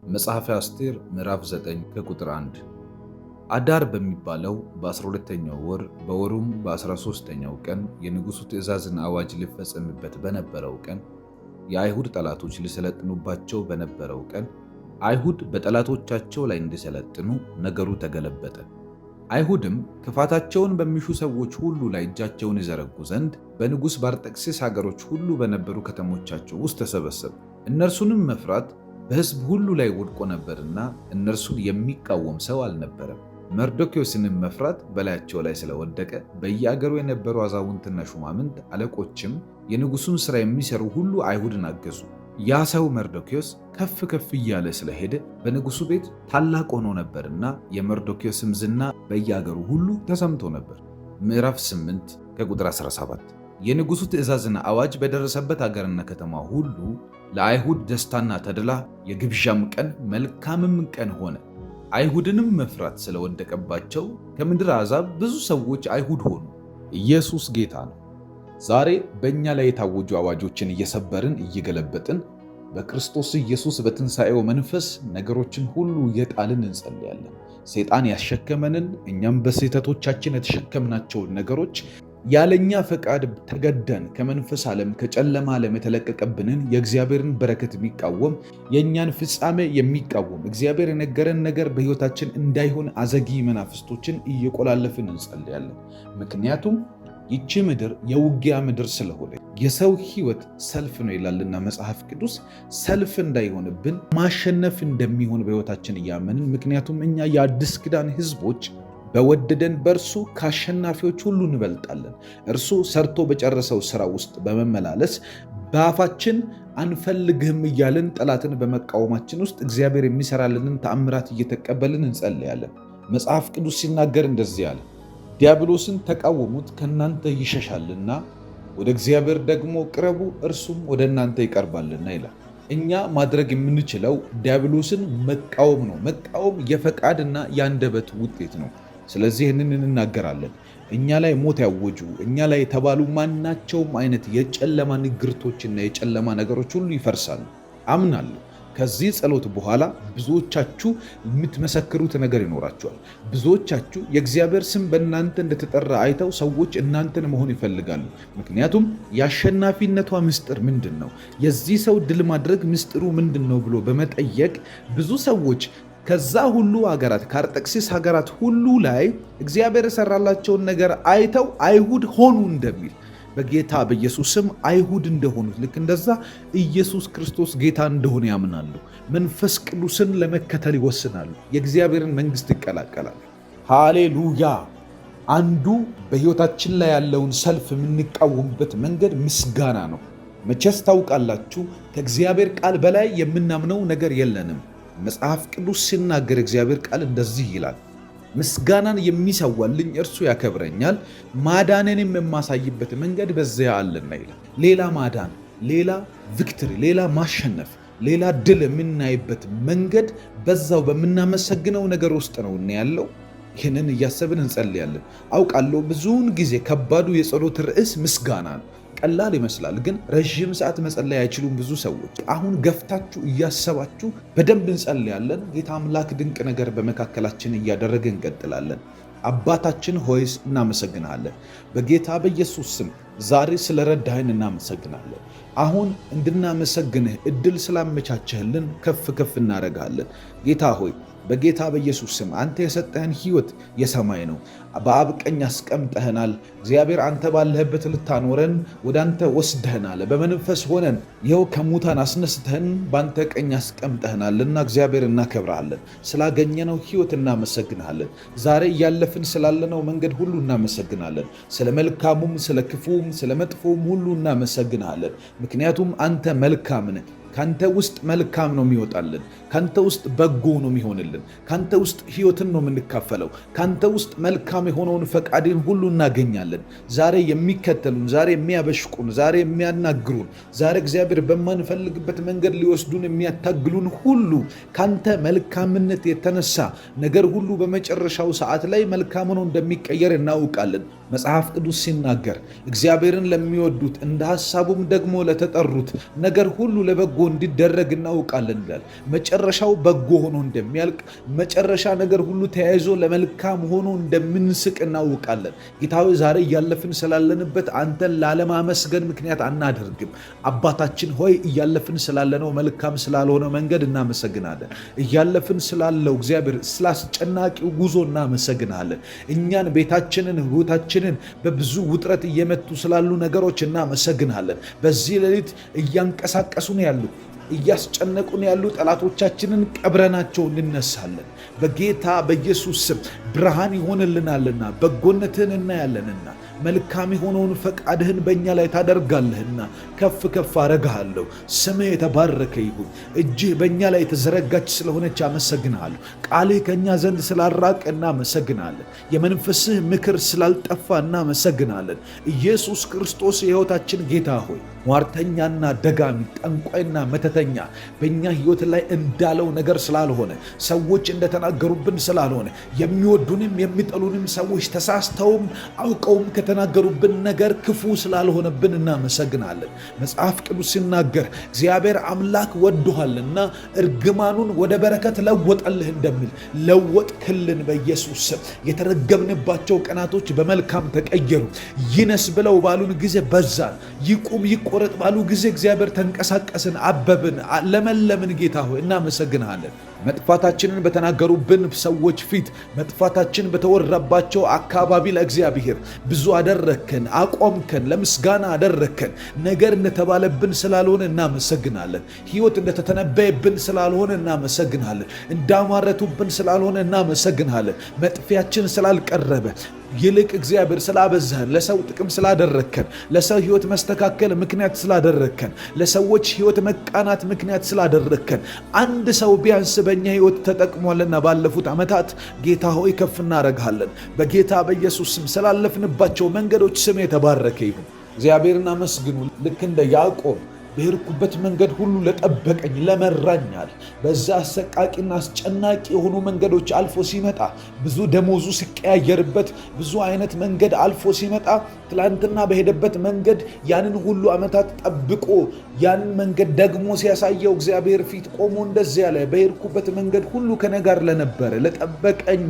መጽሐፈ አስቴር ምዕራፍ 9 ከቁጥር 1 አዳር በሚባለው በ12ኛው ወር በወሩም በ13ኛው ቀን የንጉሡ ትእዛዝና አዋጅ ሊፈጸምበት በነበረው ቀን የአይሁድ ጠላቶች ሊሰለጥኑባቸው በነበረው ቀን አይሁድ በጠላቶቻቸው ላይ እንዲሰለጥኑ ነገሩ ተገለበጠ። አይሁድም ክፋታቸውን በሚሹ ሰዎች ሁሉ ላይ እጃቸውን ይዘረጉ ዘንድ በንጉሥ ባርጤክስስ ሀገሮች ሁሉ በነበሩ ከተሞቻቸው ውስጥ ተሰበሰቡ። እነርሱንም መፍራት በሕዝብ ሁሉ ላይ ወድቆ ነበርና እነርሱን የሚቃወም ሰው አልነበረም። መርዶክዮስንም መፍራት በላያቸው ላይ ስለወደቀ በየአገሩ የነበሩ አዛውንትና ሹማምንት አለቆችም የንጉሡን ሥራ የሚሠሩ ሁሉ አይሁድን አገዙ። ያ ሰው መርዶክዮስ ከፍ ከፍ እያለ ስለሄደ በንጉሡ ቤት ታላቅ ሆኖ ነበርና የመርዶክዮስም ዝና በየአገሩ ሁሉ ተሰምቶ ነበር። ምዕራፍ 8 ከቁጥር 17 የንጉሡ ትእዛዝና አዋጅ በደረሰበት አገርና ከተማ ሁሉ ለአይሁድ ደስታና ተድላ የግብዣም ቀን መልካምም ቀን ሆነ። አይሁድንም መፍራት ስለወደቀባቸው ከምድር አሕዛብ ብዙ ሰዎች አይሁድ ሆኑ። ኢየሱስ ጌታ ነው። ዛሬ በእኛ ላይ የታወጁ አዋጆችን እየሰበርን እየገለበጥን በክርስቶስ ኢየሱስ በትንሣኤው መንፈስ ነገሮችን ሁሉ እየጣልን እንጸልያለን። ሰይጣን ያሸከመንን እኛም በስህተቶቻችን የተሸከምናቸውን ነገሮች ያለኛ ፈቃድ ተገደን ከመንፈስ ዓለም ከጨለማ ዓለም የተለቀቀብንን የእግዚአብሔርን በረከት የሚቃወም የእኛን ፍጻሜ የሚቃወም እግዚአብሔር የነገረን ነገር በሕይወታችን እንዳይሆን አዘጊ መናፍስቶችን እየቆላለፍን እንጸልያለን። ምክንያቱም ይቺ ምድር የውጊያ ምድር ስለሆነ የሰው ሕይወት ሰልፍ ነው ይላልና መጽሐፍ ቅዱስ። ሰልፍ እንዳይሆንብን ማሸነፍ እንደሚሆን በሕይወታችን እያመንን፣ ምክንያቱም እኛ የአዲስ ኪዳን ሕዝቦች በወደደን በእርሱ ከአሸናፊዎች ሁሉ እንበልጣለን። እርሱ ሰርቶ በጨረሰው ሥራ ውስጥ በመመላለስ በአፋችን አንፈልግህም እያልን ጠላትን በመቃወማችን ውስጥ እግዚአብሔር የሚሰራልንን ተአምራት እየተቀበልን እንጸልያለን። መጽሐፍ ቅዱስ ሲናገር እንደዚህ አለ፣ ዲያብሎስን ተቃወሙት ከእናንተ ይሸሻልና፣ ወደ እግዚአብሔር ደግሞ ቅረቡ እርሱም ወደ እናንተ ይቀርባልና ይላል። እኛ ማድረግ የምንችለው ዲያብሎስን መቃወም ነው። መቃወም የፈቃድና የአንደበት ውጤት ነው። ስለዚህ ይህንን እንናገራለን። እኛ ላይ ሞት ያወጁ እኛ ላይ የተባሉ ማናቸውም አይነት የጨለማ ንግርቶችና የጨለማ ነገሮች ሁሉ ይፈርሳሉ አምናለሁ። ከዚህ ጸሎት በኋላ ብዙዎቻችሁ የምትመሰክሩት ነገር ይኖራችኋል። ብዙዎቻችሁ የእግዚአብሔር ስም በእናንተ እንደተጠራ አይተው ሰዎች እናንተን መሆን ይፈልጋሉ። ምክንያቱም የአሸናፊነቷ ምስጢር ምንድን ነው? የዚህ ሰው ድል ማድረግ ምስጢሩ ምንድን ነው ብሎ በመጠየቅ ብዙ ሰዎች ከዛ ሁሉ ሀገራት ከአርጤክስስ ሀገራት ሁሉ ላይ እግዚአብሔር የሰራላቸውን ነገር አይተው አይሁድ ሆኑ እንደሚል በጌታ በኢየሱስ ስም አይሁድ እንደሆኑት ልክ እንደዛ ኢየሱስ ክርስቶስ ጌታ እንደሆነ ያምናሉ። መንፈስ ቅዱስን ለመከተል ይወስናሉ። የእግዚአብሔርን መንግሥት ይቀላቀላሉ። ሃሌሉያ! አንዱ በሕይወታችን ላይ ያለውን ሰልፍ የምንቃወምበት መንገድ ምስጋና ነው። መቼስ ታውቃላችሁ፣ ከእግዚአብሔር ቃል በላይ የምናምነው ነገር የለንም። መጽሐፍ ቅዱስ ሲናገር እግዚአብሔር ቃል እንደዚህ ይላል፣ ምስጋናን የሚሰዋልኝ እርሱ ያከብረኛል፣ ማዳኔንም የማሳይበት መንገድ በዚያ አለና ይላል። ሌላ ማዳን፣ ሌላ ቪክትሪ፣ ሌላ ማሸነፍ፣ ሌላ ድል የምናይበት መንገድ በዛው በምናመሰግነው ነገር ውስጥ ነው ያለው። ይህንን እያሰብን እንጸልያለን። አውቃለሁ ብዙውን ጊዜ ከባዱ የጸሎት ርዕስ ምስጋና ነው። ቀላል ይመስላል፣ ግን ረዥም ሰዓት መጸለይ አይችሉም ብዙ ሰዎች። አሁን ገፍታችሁ እያሰባችሁ በደንብ እንጸልያለን። ጌታ አምላክ ድንቅ ነገር በመካከላችን እያደረገ እንቀጥላለን። አባታችን ሆይስ እናመሰግናለን። በጌታ በኢየሱስ ስም ዛሬ ስለረዳህን እናመሰግናለን። አሁን እንድናመሰግንህ እድል ስላመቻቸህልን ከፍ ከፍ እናደርጋለን። ጌታ ሆይ በጌታ በኢየሱስ ስም አንተ የሰጠህን ሕይወት የሰማይ ነው። በአብ ቀኝ አስቀምጠህናል። እግዚአብሔር አንተ ባለህበት ልታኖረን ወደ አንተ ወስደህናል። በመንፈስ ሆነን ይኸው ከሙታን አስነስተህን በአንተ ቀኝ አስቀምጠህናልና እግዚአብሔር እናከብረሃለን። ስላገኘነው ሕይወት እናመሰግናለን። ዛሬ እያለፍን ስላለነው መንገድ ሁሉ እናመሰግናለን። ስለ መልካሙም ስለ ክፉም ስለ መጥፎም ሁሉ እናመሰግናለን። ምክንያቱም አንተ መልካም ነህ። ካንተ ውስጥ መልካም ነው የሚወጣልን። ካንተ ውስጥ በጎ ነው የሚሆንልን። ካንተ ውስጥ ሕይወትን ነው የምንካፈለው። ካንተ ውስጥ መልካም የሆነውን ፈቃድን ሁሉ እናገኛለን። ዛሬ የሚከተሉን፣ ዛሬ የሚያበሽቁን፣ ዛሬ የሚያናግሩን፣ ዛሬ እግዚአብሔር በማንፈልግበት መንገድ ሊወስዱን የሚያታግሉን ሁሉ ካንተ መልካምነት የተነሳ ነገር ሁሉ በመጨረሻው ሰዓት ላይ መልካም ሆኖ እንደሚቀየር እናውቃለን። መጽሐፍ ቅዱስ ሲናገር እግዚአብሔርን ለሚወዱት እንደ ሐሳቡም ደግሞ ለተጠሩት ነገር ሁሉ ለበጎ እንዲደረግ እናውቃለን ይላል። መጨረሻው በጎ ሆኖ እንደሚያልቅ፣ መጨረሻ ነገር ሁሉ ተያይዞ ለመልካም ሆኖ እንደምንስቅ እናውቃለን። ጌታዊ ዛሬ እያለፍን ስላለንበት አንተን ላለማመስገን ምክንያት አናደርግም። አባታችን ሆይ እያለፍን ስላለነው መልካም ስላልሆነ መንገድ እናመሰግናለን። እያለፍን ስላለው እግዚአብሔር ስላስጨናቂው ጉዞ እናመሰግናለን። እኛን ቤታችንን ህይወታችንን በብዙ ውጥረት እየመቱ ስላሉ ነገሮች እናመሰግናለን። በዚህ ሌሊት እያንቀሳቀሱን ያሉ እያስጨነቁን ያሉ ጠላቶቻችንን ቀብረናቸው እንነሳለን። በጌታ በኢየሱስ ስም ብርሃን ይሆንልናልና በጎነትህን እናያለንና መልካም የሆነውን ፈቃድህን በእኛ ላይ ታደርጋለህና ከፍ ከፍ አረግሃለሁ። ስምህ የተባረከ ይሁን። እጅህ በእኛ ላይ የተዘረጋች ስለሆነች አመሰግንሃለሁ። ቃልህ ከእኛ ዘንድ ስላልራቀ እናመሰግናለን። የመንፈስህ ምክር ስላልጠፋ እናመሰግናለን። ኢየሱስ ክርስቶስ የሕይወታችን ጌታ ሆይ ሟርተኛና ደጋሚ ጠንቋይና መተተኛ በእኛ ሕይወት ላይ እንዳለው ነገር ስላልሆነ፣ ሰዎች እንደተናገሩብን ስላልሆነ፣ የሚወዱንም የሚጠሉንም ሰዎች ተሳስተውም አውቀውም ከተናገሩብን ነገር ክፉ ስላልሆነብን እናመሰግናለን። መጽሐፍ ቅዱስ ሲናገር እግዚአብሔር አምላክ ወዶሃልና እርግማኑን ወደ በረከት ለወጠልህ እንደሚል ለወጥክልን። በኢየሱስ ስም የተረገምንባቸው ቀናቶች በመልካም ተቀየሩ። ይነስ ብለው ባሉን ጊዜ በዛን፣ ይቁም ይቆረጥ ባሉ ጊዜ እግዚአብሔር ተንቀሳቀስን፣ አበብን፣ ለመለምን። ጌታ ሆይ እናመሰግንሃለን። መጥፋታችንን በተናገሩብን ሰዎች ፊት፣ መጥፋታችን በተወራባቸው አካባቢ ለእግዚአብሔር ብዙ አደረከን፣ አቆምከን፣ ለምስጋና አደረከን። ነገር እንደተባለብን ስላልሆነ እናመሰግናለን። ሕይወት እንደተተነበየብን ስላልሆነ እናመሰግናለን። እንዳማረቱብን ስላልሆነ እናመሰግናለን። መጥፊያችን ስላልቀረበ ይልቅ እግዚአብሔር ስላበዛህን፣ ለሰው ጥቅም ስላደረከን፣ ለሰው ሕይወት መስተካከል ምክንያት ስላደረከን፣ ለሰዎች ሕይወት መቃናት ምክንያት ስላደረከን፣ አንድ ሰው ቢያንስ በእኛ ሕይወት ተጠቅሟልና ባለፉት ዓመታት ጌታ ሆይ ከፍ እናረግሃለን። በጌታ በኢየሱስ ስም ስላለፍንባቸው መንገዶች ስም የተባረከ ይሁን። እግዚአብሔርን አመስግኑ። ልክ እንደ ያዕቆብ በሄድኩበት መንገድ ሁሉ ለጠበቀኝ ለመራኛል። በዛ አሰቃቂና አስጨናቂ የሆኑ መንገዶች አልፎ ሲመጣ፣ ብዙ ደሞዙ ሲቀያየርበት፣ ብዙ አይነት መንገድ አልፎ ሲመጣ፣ ትላንትና በሄደበት መንገድ ያንን ሁሉ ዓመታት ጠብቆ ያንን መንገድ ደግሞ ሲያሳየው እግዚአብሔር ፊት ቆሞ እንደዚህ ያለ በሄድኩበት መንገድ ሁሉ ከኔ ጋር ለነበረ ለጠበቀኝ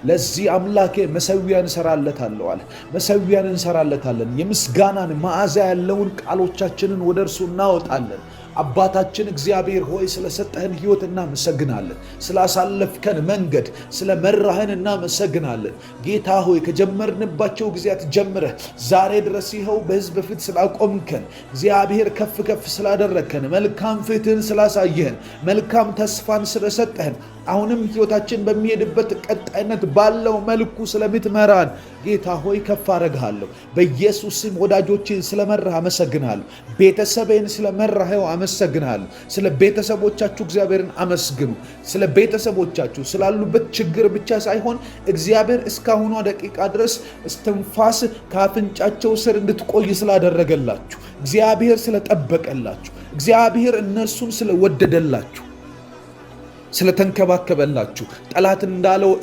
ለዚህ አምላኬ መሠዊያ እንሰራለታለሁ አለ። መሠዊያን እንሰራለታለን። የምስጋናን መዓዛ ያለውን ቃሎቻችንን ወደ እርሱ እናወጣለን። አባታችን እግዚአብሔር ሆይ ስለሰጠህን ሕይወት እናመሰግናለን። ስላሳለፍከን መንገድ ስለመራህን እናመሰግናለን። ጌታ ሆይ ከጀመርንባቸው ጊዜያት ጀምረህ ዛሬ ድረስ ይኸው በሕዝብ ፊት ስላቆምከን፣ እግዚአብሔር ከፍ ከፍ ስላደረግከን፣ መልካም ፊትህን ስላሳየህን፣ መልካም ተስፋን ስለሰጠህን፣ አሁንም ሕይወታችን በሚሄድበት ቀጣይነት ባለው መልኩ ስለምትመራን ጌታ ሆይ ከፍ አረግሃለሁ። በኢየሱስ ስም ወዳጆችን ስለመራህ አመሰግናለሁ። ቤተሰቤን ስለመራኸው አመሰግናለሁ። ስለ ቤተሰቦቻችሁ እግዚአብሔርን አመስግኑ። ስለ ቤተሰቦቻችሁ ስላሉበት ችግር ብቻ ሳይሆን እግዚአብሔር እስካሁኗ ደቂቃ ድረስ እስትንፋስ ከአፍንጫቸው ስር እንድትቆይ ስላደረገላችሁ፣ እግዚአብሔር ስለጠበቀላችሁ፣ እግዚአብሔር እነርሱን ስለወደደላችሁ፣ ስለተንከባከበላችሁ፣ ጠላት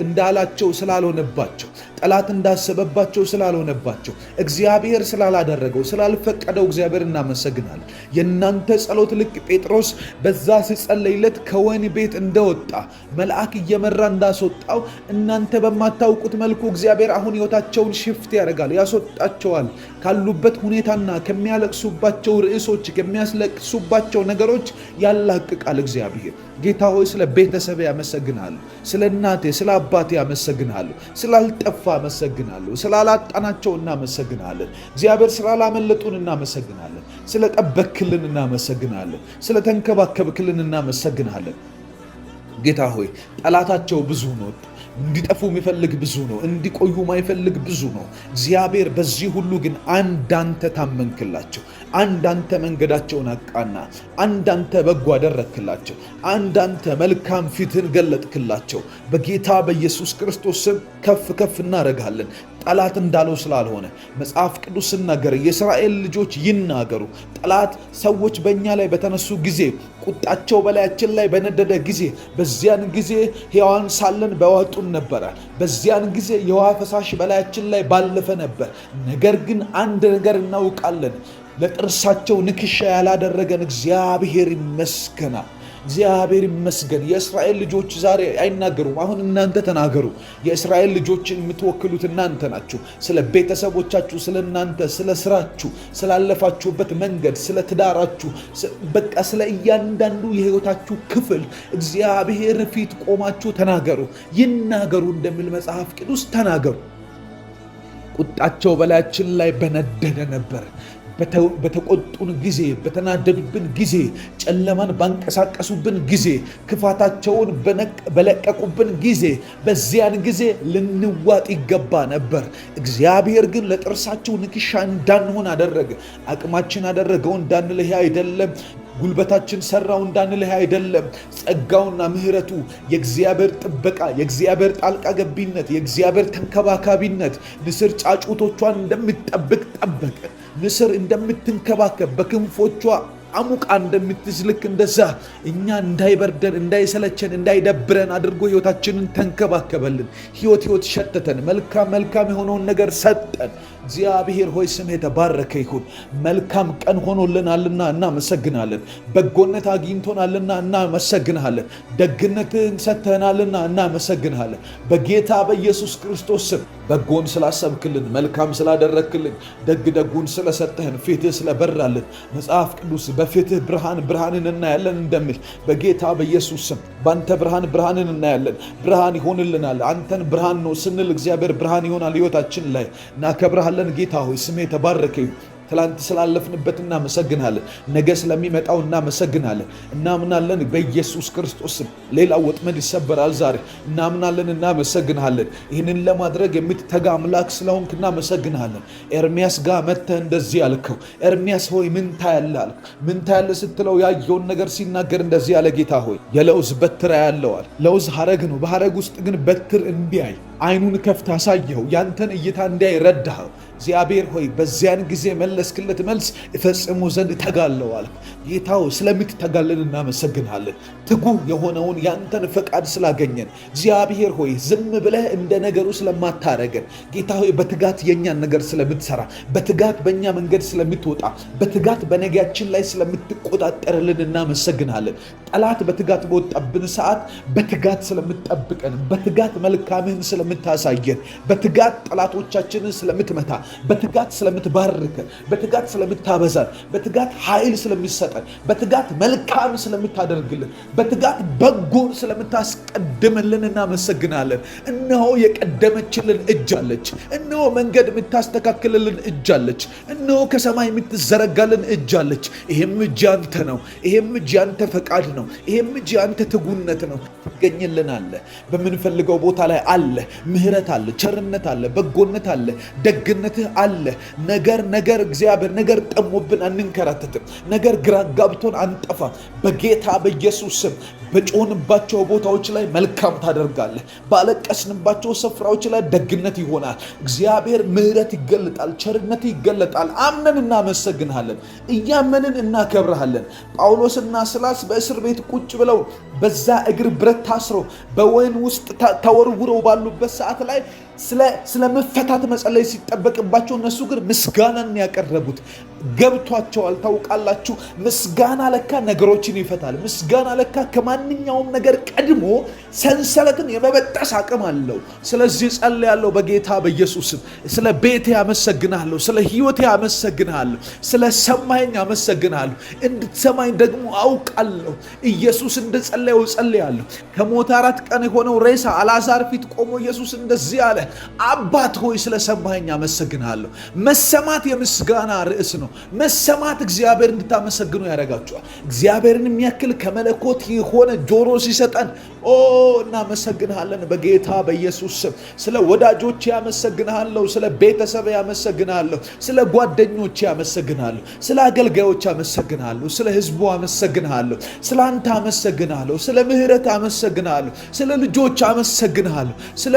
እንዳላቸው ስላልሆነባቸው፣ ጠላት እንዳሰበባቸው ስላልሆነባቸው፣ እግዚአብሔር ስላላደረገው ስላልፈቀደው እግዚአብሔር እናመሰግናለን። የእናንተ ጸሎት ልክ ጴጥሮስ በዛ ሲጸለይለት ከወህኒ ቤት እንደወጣ መልአክ እየመራ እንዳስወጣው እናንተ በማታውቁት መልኩ እግዚአብሔር አሁን ሕይወታቸውን ሽፍት ያደርጋል፣ ያስወጣቸዋል። ካሉበት ሁኔታና ከሚያለቅሱባቸው ርዕሶች፣ ከሚያስለቅሱባቸው ነገሮች ያላቅቃል እግዚአብሔር። ጌታ ሆይ ስለ ቤተሰብ ያመሰግናለሁ። ስለ እናቴ ስለ አባቴ ያመሰግናለሁ። ስላልጠፋ አመሰግናለሁ። ስላላጣናቸው እናመሰግናለን። እግዚአብሔር ስላላመለጡን እናመሰግናለን። ስለጠበክልን እናመሰግናለን። ስለተንከባከብክልን እናመሰግናለን። ጌታ ሆይ ጠላታቸው ብዙ ነው። እንዲጠፉ የሚፈልግ ብዙ ነው። እንዲቆዩ ማይፈልግ ብዙ ነው። እግዚአብሔር በዚህ ሁሉ ግን አንዳንተ ታመንክላቸው፣ አንዳንተ መንገዳቸውን አቃና፣ አንዳንተ በጎ አደረክላቸው፣ አንዳንተ መልካም ፊትን ገለጥክላቸው። በጌታ በኢየሱስ ክርስቶስ ስም ከፍ ከፍ እናረጋለን። ጠላት እንዳለው ስላልሆነ መጽሐፍ ቅዱስ ሲናገር የእስራኤል ልጆች ይናገሩ። ጠላት ሰዎች በእኛ ላይ በተነሱ ጊዜ፣ ቁጣቸው በላያችን ላይ በነደደ ጊዜ፣ በዚያን ጊዜ ሕያዋን ሳለን በዋጡን ነበረ። በዚያን ጊዜ የውሃ ፈሳሽ በላያችን ላይ ባለፈ ነበር። ነገር ግን አንድ ነገር እናውቃለን፣ ለጥርሳቸው ንክሻ ያላደረገን እግዚአብሔር ይመስገናል። እግዚአብሔር ይመስገን። የእስራኤል ልጆች ዛሬ አይናገሩም። አሁን እናንተ ተናገሩ። የእስራኤል ልጆችን የምትወክሉት እናንተ ናችሁ። ስለ ቤተሰቦቻችሁ፣ ስለ እናንተ፣ ስለ ስራችሁ፣ ስላለፋችሁበት መንገድ፣ ስለ ትዳራችሁ፣ በቃ ስለ እያንዳንዱ የህይወታችሁ ክፍል እግዚአብሔር ፊት ቆማችሁ ተናገሩ። ይናገሩ እንደሚል መጽሐፍ ቅዱስ ተናገሩ። ቁጣቸው በላያችን ላይ በነደደ ነበር። በተቆጡን ጊዜ፣ በተናደዱብን ጊዜ፣ ጨለማን ባንቀሳቀሱብን ጊዜ፣ ክፋታቸውን በለቀቁብን ጊዜ፣ በዚያን ጊዜ ልንዋጥ ይገባ ነበር። እግዚአብሔር ግን ለጥርሳቸው ንክሻ እንዳንሆን አደረገ። አቅማችን አደረገው እንዳንልህ አይደለም። ጉልበታችን ሰራው እንዳንልህ አይደለም። ጸጋውና ምሕረቱ፣ የእግዚአብሔር ጥበቃ፣ የእግዚአብሔር ጣልቃ ገቢነት፣ የእግዚአብሔር ተንከባካቢነት ንስር ጫጩቶቿን እንደምትጠብቅ ጠበቀ። ንስር እንደምትንከባከብ በክንፎቿ አሙቃ እንደምትዝልክ እንደዛ እኛ እንዳይበርደን፣ እንዳይሰለቸን፣ እንዳይደብረን አድርጎ ህይወታችንን ተንከባከበልን። ህይወት ሸተተን። መልካም የሆነውን ነገር ሰጠን። እግዚአብሔር ሆይ ስምህ የተባረከ ይሁን። መልካም ቀን ሆኖልናልና እናመሰግናለን። በጎነት አግኝቶናልና እናመሰግናለን። ደግነትህን ሰጥተናልና እናመሰግናለን። በጌታ በኢየሱስ ክርስቶስ ስም በጎን ስላሰብክልን፣ መልካም ስላደረክልን፣ ደጉን ስለሰጠህን፣ ፊትህ ስለበራልን፣ መጽሐፍ ቅዱስ በፊትህ ብርሃንን እናያለን እንደሚል በጌታ በኢየሱስ ስም ባንተ ብርሃንን እናያለን። ብርሃን ይሆንልናል። አንተን ብርሃን ነው ስንል እግዚአብሔር ብርሃን ይሆናል ህይወታችን ላይ። እናከብርሃለን ጌታ ሆይ ስምህ የተባረከ ይሁን። ትላንት ስላለፍንበት እናመሰግናለን። ነገ ስለሚመጣው እናመሰግናለን። እናምናለን በኢየሱስ ክርስቶስ ስም ሌላው ወጥመድ ይሰበራል ዛሬ። እናምናለን፣ እናመሰግናለን። ይህንን ለማድረግ የምትተጋ አምላክ ስለሆንክ እናመሰግናለን። ኤርሚያስ ጋር መጥተህ እንደዚህ አልከው። ኤርሚያስ ሆይ ምን ታያለህ አልክ። ምን ታያለህ ስትለው ያየውን ነገር ሲናገር እንደዚህ ያለ ጌታ ሆይ የለውዝ በትር ያለዋል። ለውዝ ሐረግ ነው። በሐረግ ውስጥ ግን በትር እንዲያይ አይኑን ከፍታ አሳየኸው። ያንተን እይታ እንዲያይ ረዳኸው። እግዚአብሔር ሆይ በዚያን ጊዜ መለስክለት መልስ እፈጽሙ ዘንድ እተጋለሁ አልክ። ጌታ ሆይ ስለምትተጋልን እናመሰግናለን። ትጉህ የሆነውን ያንተን ፈቃድ ስላገኘን እግዚአብሔር ሆይ ዝም ብለህ እንደ ነገሩ ስለማታረገን ጌታ ሆይ በትጋት የኛን ነገር ስለምትሰራ፣ በትጋት በእኛ መንገድ ስለምትወጣ፣ በትጋት በነገያችን ላይ ስለምትቆጣጠርልን እናመሰግናለን። ጠላት በትጋት በወጣብን ሰዓት በትጋት ስለምትጠብቀን፣ በትጋት መልካምህን ስለምታሳየን፣ በትጋት ጠላቶቻችንን ስለምትመታ፣ በትጋት ስለምትባርከን፣ በትጋት ስለምታበዛን፣ በትጋት ኃይል ስለሚሰጠን፣ በትጋት መልካም ስለምታደርግልን፣ በትጋት በጎን ስለምታስቀድምልን እናመሰግናለን። እነሆ የቀደመችልን እጅ አለች። እነሆ መንገድ የምታስተካክልልን እጅ አለች። እነሆ ከሰማይ የምትዘረጋልን እጅ አለች። ይህም እጅ ያንተ ነው። ይህም እጅ ያንተ ፈቃድ ነው። ይህም እጅ ያንተ ትጉነት ነው። ትገኝልናለ። በምንፈልገው ቦታ ላይ አለ። ምህረት አለ፣ ቸርነት አለ፣ በጎነት አለ፣ ደግነትህ አለ። ነገር እግዚአብሔር ነገር ጠሞብን አንንከራተትም። ነገር ግራ ጋብቶን አንጠፋ። በጌታ በኢየሱስ ስም በጮህንባቸው ቦታዎች ላይ መልካም ታደርጋለህ። ባለቀስንባቸው ስፍራዎች ላይ ደግነት ይሆናል። እግዚአብሔር ምህረት ይገለጣል፣ ቸርነት ይገለጣል። አምነን እናመሰግንሃለን፣ እያመንን እናከብረሃለን። ጳውሎስና ሲላስ በእስር ቤት ቁጭ ብለው በዛ እግር ብረት ታስረው በወህኒ ውስጥ ተወርውረው ባሉበት ሰዓት ላይ ስለ መፈታት መጸለይ ሲጠበቅባቸው እነሱ ግን ምስጋናን ያቀረቡት ገብቷቸዋል። ታውቃላችሁ፣ ምስጋና ለካ ነገሮችን ይፈታል። ምስጋና ለካ ከማንኛውም ነገር ቀድሞ ሰንሰለትን የመበጠስ አቅም አለው። ስለዚህ ጸልያለሁ በጌታ በኢየሱስም። ስለ ቤቴ አመሰግናለሁ፣ ስለ ሕይወቴ አመሰግናለሁ፣ ስለ ሰማኝ አመሰግናለሁ። እንድትሰማኝ ደግሞ አውቃለሁ። ኢየሱስ እንደጸለየው ጸልያለሁ። ከሞት 4 ቀን የሆነው ሬሳ አልዓዛር ፊት ቆሞ ኢየሱስ እንደዚህ አለ፣ አባት ሆይ ስለሰማኸኝ አመሰግናለሁ። መሰማት የምስጋና ርዕስ ነው። መሰማት እግዚአብሔር እንድታመሰግኑ ያደርጋችኋል። እግዚአብሔርን የሚያክል ከመለኮት የሆነ ጆሮ ሲሰጠን እናመሰግንሃለን በጌታ በኢየሱስ ስም። ስለ ወዳጆች ያመሰግንሃለሁ፣ ስለ ቤተሰብ ያመሰግንሃለሁ፣ ስለ ጓደኞች ያመሰግንሃለሁ፣ ስለ አገልጋዮች ያመሰግንሃለሁ፣ ስለ ህዝቡ አመሰግንሃለሁ፣ ስለ አንተ አመሰግንሃለሁ፣ ስለ ምህረት አመሰግንሃለሁ፣ ስለ ልጆች አመሰግንሃለሁ፣ ስለ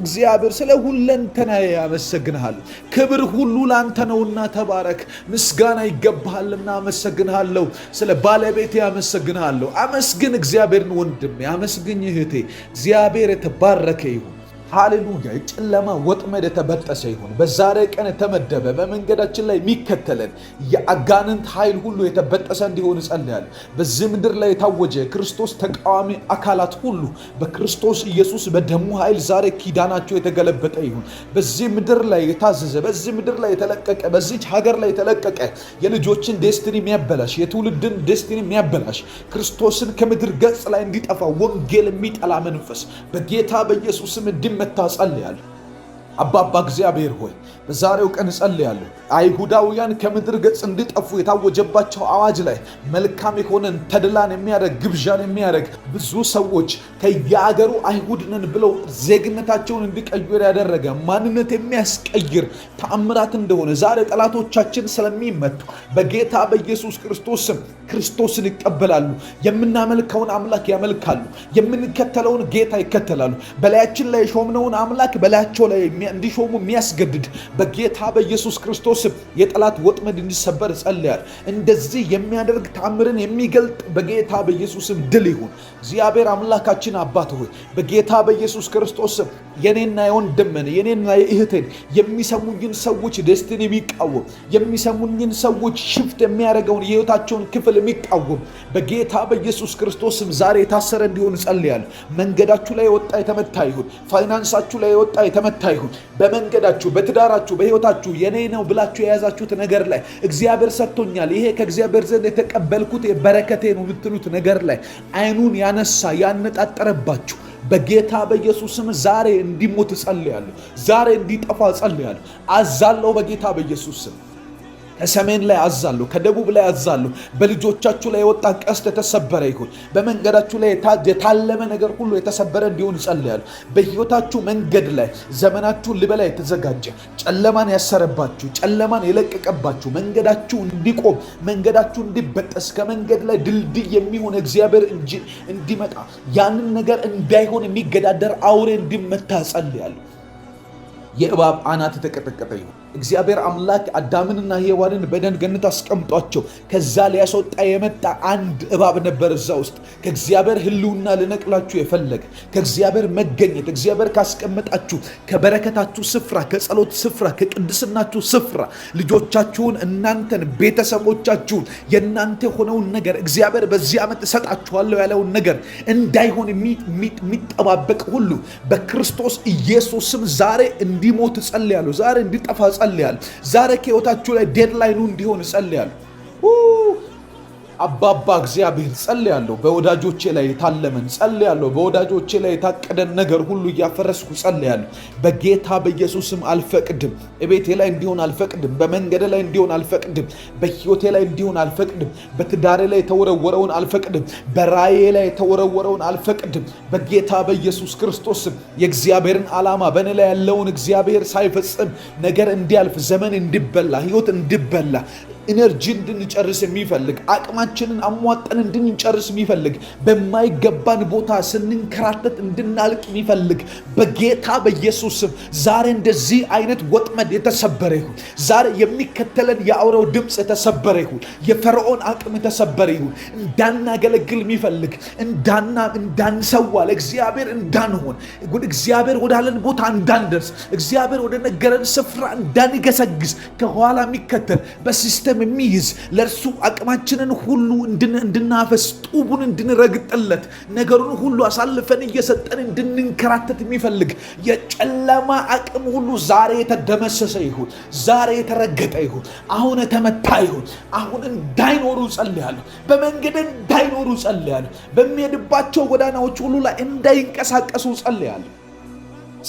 እግዚአብሔር ስለ ሁለንተናዬ አመሰግንሃለሁ። ክብር ሁሉ ላንተ ነውና ተባረክ። ምስጋና ይገባሃልና አመሰግንሃለሁ። ስለ ባለቤቴ አመሰግንሃለሁ። አመስግን እግዚአብሔርን ወንድሜ፣ አመስግኝ እህቴ። እግዚአብሔር የተባረከ ይሁን። ሃሌሉያ። የጨለማ ወጥመድ የተበጠሰ ይሁን። በዛሬ ቀን የተመደበ በመንገዳችን ላይ የሚከተለን የአጋንንት ኃይል ሁሉ የተበጠሰ እንዲሆን ጸልያለሁ። በዚህ ምድር ላይ የታወጀ ክርስቶስ ተቃዋሚ አካላት ሁሉ በክርስቶስ ኢየሱስ በደሙ ኃይል ዛሬ ኪዳናቸው የተገለበጠ ይሁን። በዚህ ምድር ላይ የታዘዘ፣ በዚህ ምድር ላይ የተለቀቀ፣ በዚች ሀገር ላይ የተለቀቀ የልጆችን ዴስቲኒ የሚያበላሽ፣ የትውልድን ዴስቲኒ የሚያበላሽ፣ ክርስቶስን ከምድር ገጽ ላይ እንዲጠፋ ወንጌል የሚጠላ መንፈስ በጌታ በኢየሱስም መታ ጸልያለሁ። አባባ እግዚአብሔር ሆይ በዛሬው ቀን ጸልያለሁ። አይሁዳውያን ከምድር ገጽ እንዲጠፉ የታወጀባቸው አዋጅ ላይ መልካም የሆነን ተድላን የሚያደርግ ግብዣን የሚያደርግ ብዙ ሰዎች ከየአገሩ አይሁድ ነን ብለው ዜግነታቸውን እንዲቀይር ያደረገ ማንነት የሚያስቀይር ተአምራት እንደሆነ ዛሬ ጠላቶቻችን ስለሚመቱ በጌታ በኢየሱስ ክርስቶስ ስም ክርስቶስን ይቀበላሉ። የምናመልከውን አምላክ ያመልካሉ። የምንከተለውን ጌታ ይከተላሉ። በላያችን ላይ የሾምነውን አምላክ በላያቸው ላይ እንዲሾሙ የሚያስገድድ በጌታ በኢየሱስ ክርስቶስ የጠላት ወጥመድ እንዲሰበር ጸልያለሁ። እንደዚህ የሚያደርግ ተአምርን የሚገልጥ በጌታ በኢየሱስም ድል ይሁን። እግዚአብሔር አምላካችን አባት ሆይ በጌታ በኢየሱስ ክርስቶስ የኔና የወንድሜን የኔና የእህቴን የሚሰሙኝን ሰዎች ዴስቲኒ የሚቃወም የሚሰሙኝን ሰዎች ሽፍት የሚያደርገውን የህይወታቸውን ክፍል የሚቃወም በጌታ በኢየሱስ ክርስቶስም ዛሬ የታሰረ እንዲሆን ጸልያለሁ። መንገዳችሁ ላይ የወጣ የተመታ ይሁን። ፋይናንሳችሁ ላይ የወጣ የተመታ ይሁን። በመንገዳችሁ፣ በትዳራችሁ፣ በህይወታችሁ የኔ ነው ብላችሁ የያዛችሁት ነገር ላይ እግዚአብሔር ሰጥቶኛል፣ ይሄ ከእግዚአብሔር ዘንድ የተቀበልኩት የበረከቴ ነው የምትሉት ነገር ላይ አይኑን ያነሳ ያነጣጠረባችሁ በጌታ በኢየሱስም ዛሬ እንዲሞት ጸልያለሁ። ዛሬ እንዲጠፋ ጸልያለሁ። አዛለሁ በጌታ በኢየሱስም። ከሰሜን ላይ አዛለሁ፣ ከደቡብ ላይ አዛለሁ። በልጆቻችሁ ላይ የወጣ ቀስት የተሰበረ ይሁን። በመንገዳችሁ ላይ የታለመ ነገር ሁሉ የተሰበረ እንዲሆን ጸልያለሁ። በህይወታችሁ መንገድ ላይ ዘመናችሁን ሊበላ የተዘጋጀ ጨለማን ያሰረባችሁ፣ ጨለማን የለቀቀባችሁ መንገዳችሁ እንዲቆም፣ መንገዳችሁ እንዲበጠስ፣ ከመንገድ ላይ ድልድይ የሚሆን እግዚአብሔር እንዲመጣ፣ ያንን ነገር እንዳይሆን የሚገዳደር አውሬ እንዲመታ ጸልያለሁ። የእባብ አናት የተቀጠቀጠ ይሁን። እግዚአብሔር አምላክ አዳምንና ሔዋንን በኤደን ገነት አስቀምጧቸው ከዛ ሊያስወጣ የመጣ አንድ እባብ ነበር እዛ ውስጥ። ከእግዚአብሔር ህልውና ልነቅላችሁ የፈለገ ከእግዚአብሔር መገኘት እግዚአብሔር ካስቀመጣችሁ ከበረከታችሁ ስፍራ፣ ከጸሎት ስፍራ፣ ከቅድስናችሁ ስፍራ ልጆቻችሁን፣ እናንተን፣ ቤተሰቦቻችሁን የእናንተ የሆነውን ነገር እግዚአብሔር በዚህ ዓመት እሰጣችኋለሁ ያለውን ነገር እንዳይሆን የሚጠባበቅ ሁሉ በክርስቶስ ኢየሱስም ዛሬ እንዲሞት ጸልያለሁ። ዛሬ እንዲጠፋ ጸልያለሁ። ዛሬ ከህይወታችሁ ላይ ዴድላይኑ እንዲሆን ጸልያለሁ። አባባ እግዚአብሔር ጸልያለሁ። በወዳጆቼ ላይ የታለመን ጸልያለሁ። በወዳጆቼ ላይ የታቀደን ነገር ሁሉ እያፈረስኩ ጸልያለሁ። በጌታ በኢየሱስም አልፈቅድም። እቤቴ ላይ እንዲሆን አልፈቅድም። በመንገድ ላይ እንዲሆን አልፈቅድም። በህይወቴ ላይ እንዲሆን አልፈቅድም። በትዳሬ ላይ የተወረወረውን አልፈቅድም። በራእዬ ላይ የተወረወረውን አልፈቅድም። በጌታ በኢየሱስ ክርስቶስም የእግዚአብሔርን ዓላማ በእኔ ላይ ያለውን እግዚአብሔር ሳይፈጽም ነገር እንዲያልፍ፣ ዘመን እንዲበላ፣ ህይወት እንዲበላ፣ ኢነርጂ እንድንጨርስ የሚፈልግ አቅማችንን አሟጠን እንድንጨርስ የሚፈልግ በማይገባን ቦታ ስንንከራተት እንድናልቅ የሚፈልግ በጌታ በኢየሱስ ስም ዛሬ እንደዚህ አይነት ወጥመድ የተሰበረ ይሁን። ዛሬ የሚከተለን የአውሬው ድምፅ የተሰበረ ይሁን። የፈርዖን አቅም የተሰበረ ይሁን። እንዳናገለግል የሚፈልግ እንዳንሰዋ ለእግዚአብሔር እንዳንሆን እግዚአብሔር ወዳለን ቦታ እንዳንደርስ እግዚአብሔር ወደ ነገረን ስፍራ እንዳንገሰግስ ከኋላ የሚከተል በሲስተም የሚይዝ ለእርሱ አቅማችንን ሁሉ እንድናፈስ ጡቡን እንድንረግጥለት ነገሩን ሁሉ አሳልፈን እየሰጠን እንድንንከራተት የሚፈልግ የጨለማ አቅም ሁሉ ዛሬ የተደመሰሰ ይሁን። ዛሬ የተረገጠ ይሁን። አሁን የተመታ ይሁን። አሁን እንዳይኖሩ ጸልያለሁ። በመንገድ እንዳይኖሩ ጸልያለሁ። በሚሄድባቸው ጎዳናዎች ሁሉ ላይ እንዳይንቀሳቀሱ ጸልያለሁ።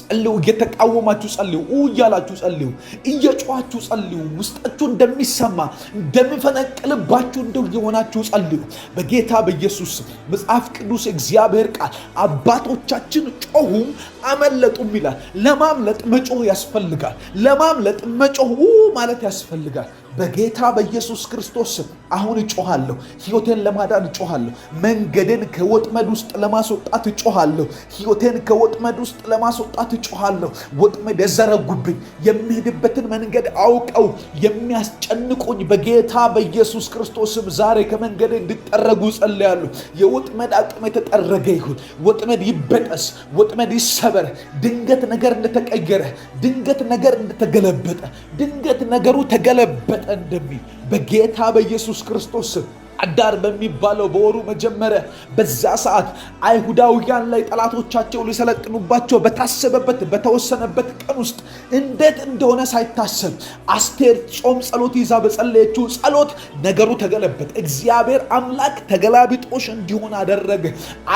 ጸልዩ፣ እየተቃወማችሁ ጸልዩ፣ እያላችሁ ጸልዩ፣ እየጮኻችሁ ጸልዩ። ውስጣችሁ እንደሚሰማ እንደሚፈነቅልባችሁ እንደው የሆናችሁ ጸልዩ በጌታ በኢየሱስ መጽሐፍ ቅዱስ እግዚአብሔር ቃል አባቶቻችን ጮሁም አመለጡም ይላል። ለማምለጥ መጮህ ያስፈልጋል። ለማምለጥ መጮህ ማለት ያስፈልጋል። በጌታ በኢየሱስ ክርስቶስ አሁን እጮሃለሁ። ሕይወቴን ለማዳን እጮሃለሁ። መንገዴን ከወጥመድ ውስጥ ለማስወጣት እጮሃለሁ። ሕይወቴን ከወጥመድ ውስጥ ለማስወጣት እጮሃለሁ። ወጥመድ የዘረጉብኝ የሚሄድበትን መንገድ አውቀው የሚያስጨንቁኝ በጌታ በኢየሱስ ክርስቶስም ዛሬ ከመንገዴ እንዲጠረጉ ጸልያለሁ። የወጥመድ አቅም የተጠረገ ይሁን። ወጥመድ ይበጠስ፣ ወጥመድ ይሰበር። ድንገት ነገር እንደተቀየረ፣ ድንገት ነገር እንደተገለበጠ፣ ድንገት ነገሩ ተገለበጠ እንደሚል በጌታ በኢየሱስ ክርስቶስ አዳር በሚባለው በወሩ መጀመሪያ በዛ ሰዓት አይሁዳውያን ላይ ጠላቶቻቸው ሊሰለጥኑባቸው በታሰበበት በተወሰነበት ቀን ውስጥ እንዴት እንደሆነ ሳይታሰብ አስቴር ጾም ጸሎት ይዛ በጸለየችው ጸሎት ነገሩ ተገለበጠ። እግዚአብሔር አምላክ ተገላቢጦሽ እንዲሆን አደረገ።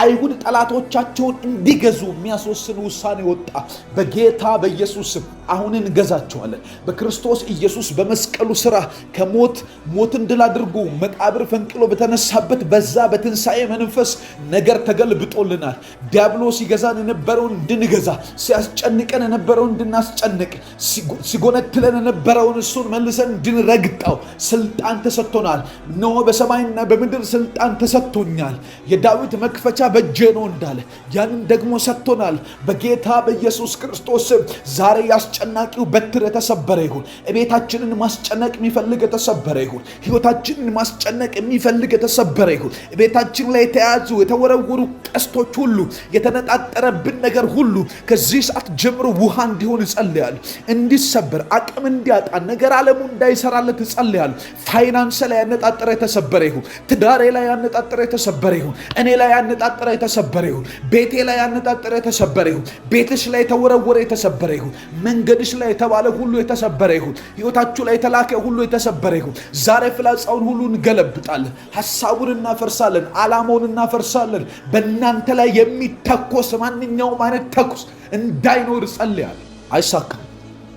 አይሁድ ጠላቶቻቸውን እንዲገዙ የሚያስወስን ውሳኔ ወጣ። በጌታ በኢየሱስ አሁን እንገዛቸዋለን። በክርስቶስ ኢየሱስ በመስቀሉ ስራ ሞትን ድል አድርጎ መቃብር ፈንቅሎ በተነሳበት በዛ በትንሣኤ መንፈስ ነገር ተገልብጦልናል። ዲያብሎስ ሲገዛን የነበረውን እንድንገዛ፣ ሲያስጨንቀን የነበረውን እንድናስጨንቅ፣ ሲጎነትለን የነበረውን እሱን መልሰን እንድንረግጠው ስልጣን ተሰጥቶናል። እነሆ በሰማይና በምድር ስልጣን ተሰጥቶኛል፣ የዳዊት መክፈቻ በእጄ ነው እንዳለ ያንን ደግሞ ሰጥቶናል። በጌታ በኢየሱስ ክርስቶስ ዛሬ ያስጨናቂው በትር የተሰበረ ይሁን። ቤታችንን ማስጨነቅ የሚፈልግ የተሰበረ ይሁን። ሕይወታችንን ማስጨነቅ የሚፈልግ የተሰበረ ይሁን። ቤታችን ላይ የተያዙ የተወረወሩ ቀስቶች ሁሉ፣ የተነጣጠረብን ነገር ሁሉ ከዚህ ሰዓት ጀምሮ ውሃ እንዲሆን እጸልያለሁ። እንዲሰበር፣ አቅም እንዲያጣ፣ ነገር ዓለሙ እንዳይሰራለት እጸልያለሁ። ፋይናንስ ላይ ያነጣጠረ የተሰበረ ይሁን። ትዳሬ ላይ ያነጣጠረ የተሰበረ ይሁን። እኔ ላይ ያነጣጠረ የተሰበረ ይሁን። ቤቴ ላይ ያነጣጠረ የተሰበረ ይሁን። ቤትሽ ላይ የተወረወረ የተሰበረ ይሁን። መንገድሽ ላይ የተባለ ሁሉ የተሰበረ ይሁን። ሕይወታችሁ ላይ የተላከ ሁሉ የተሰበረ ይሁን። ዛሬ ፍላጻውን ሁሉ እንገለብጣለን። ሐሳቡን እናፈርሳለን። ዓላማውን እናፈርሳለን። በእናንተ ላይ የሚተኮስ ማንኛውም አይነት ተኩስ እንዳይኖር ጸልያለሁ። አይሳካም፣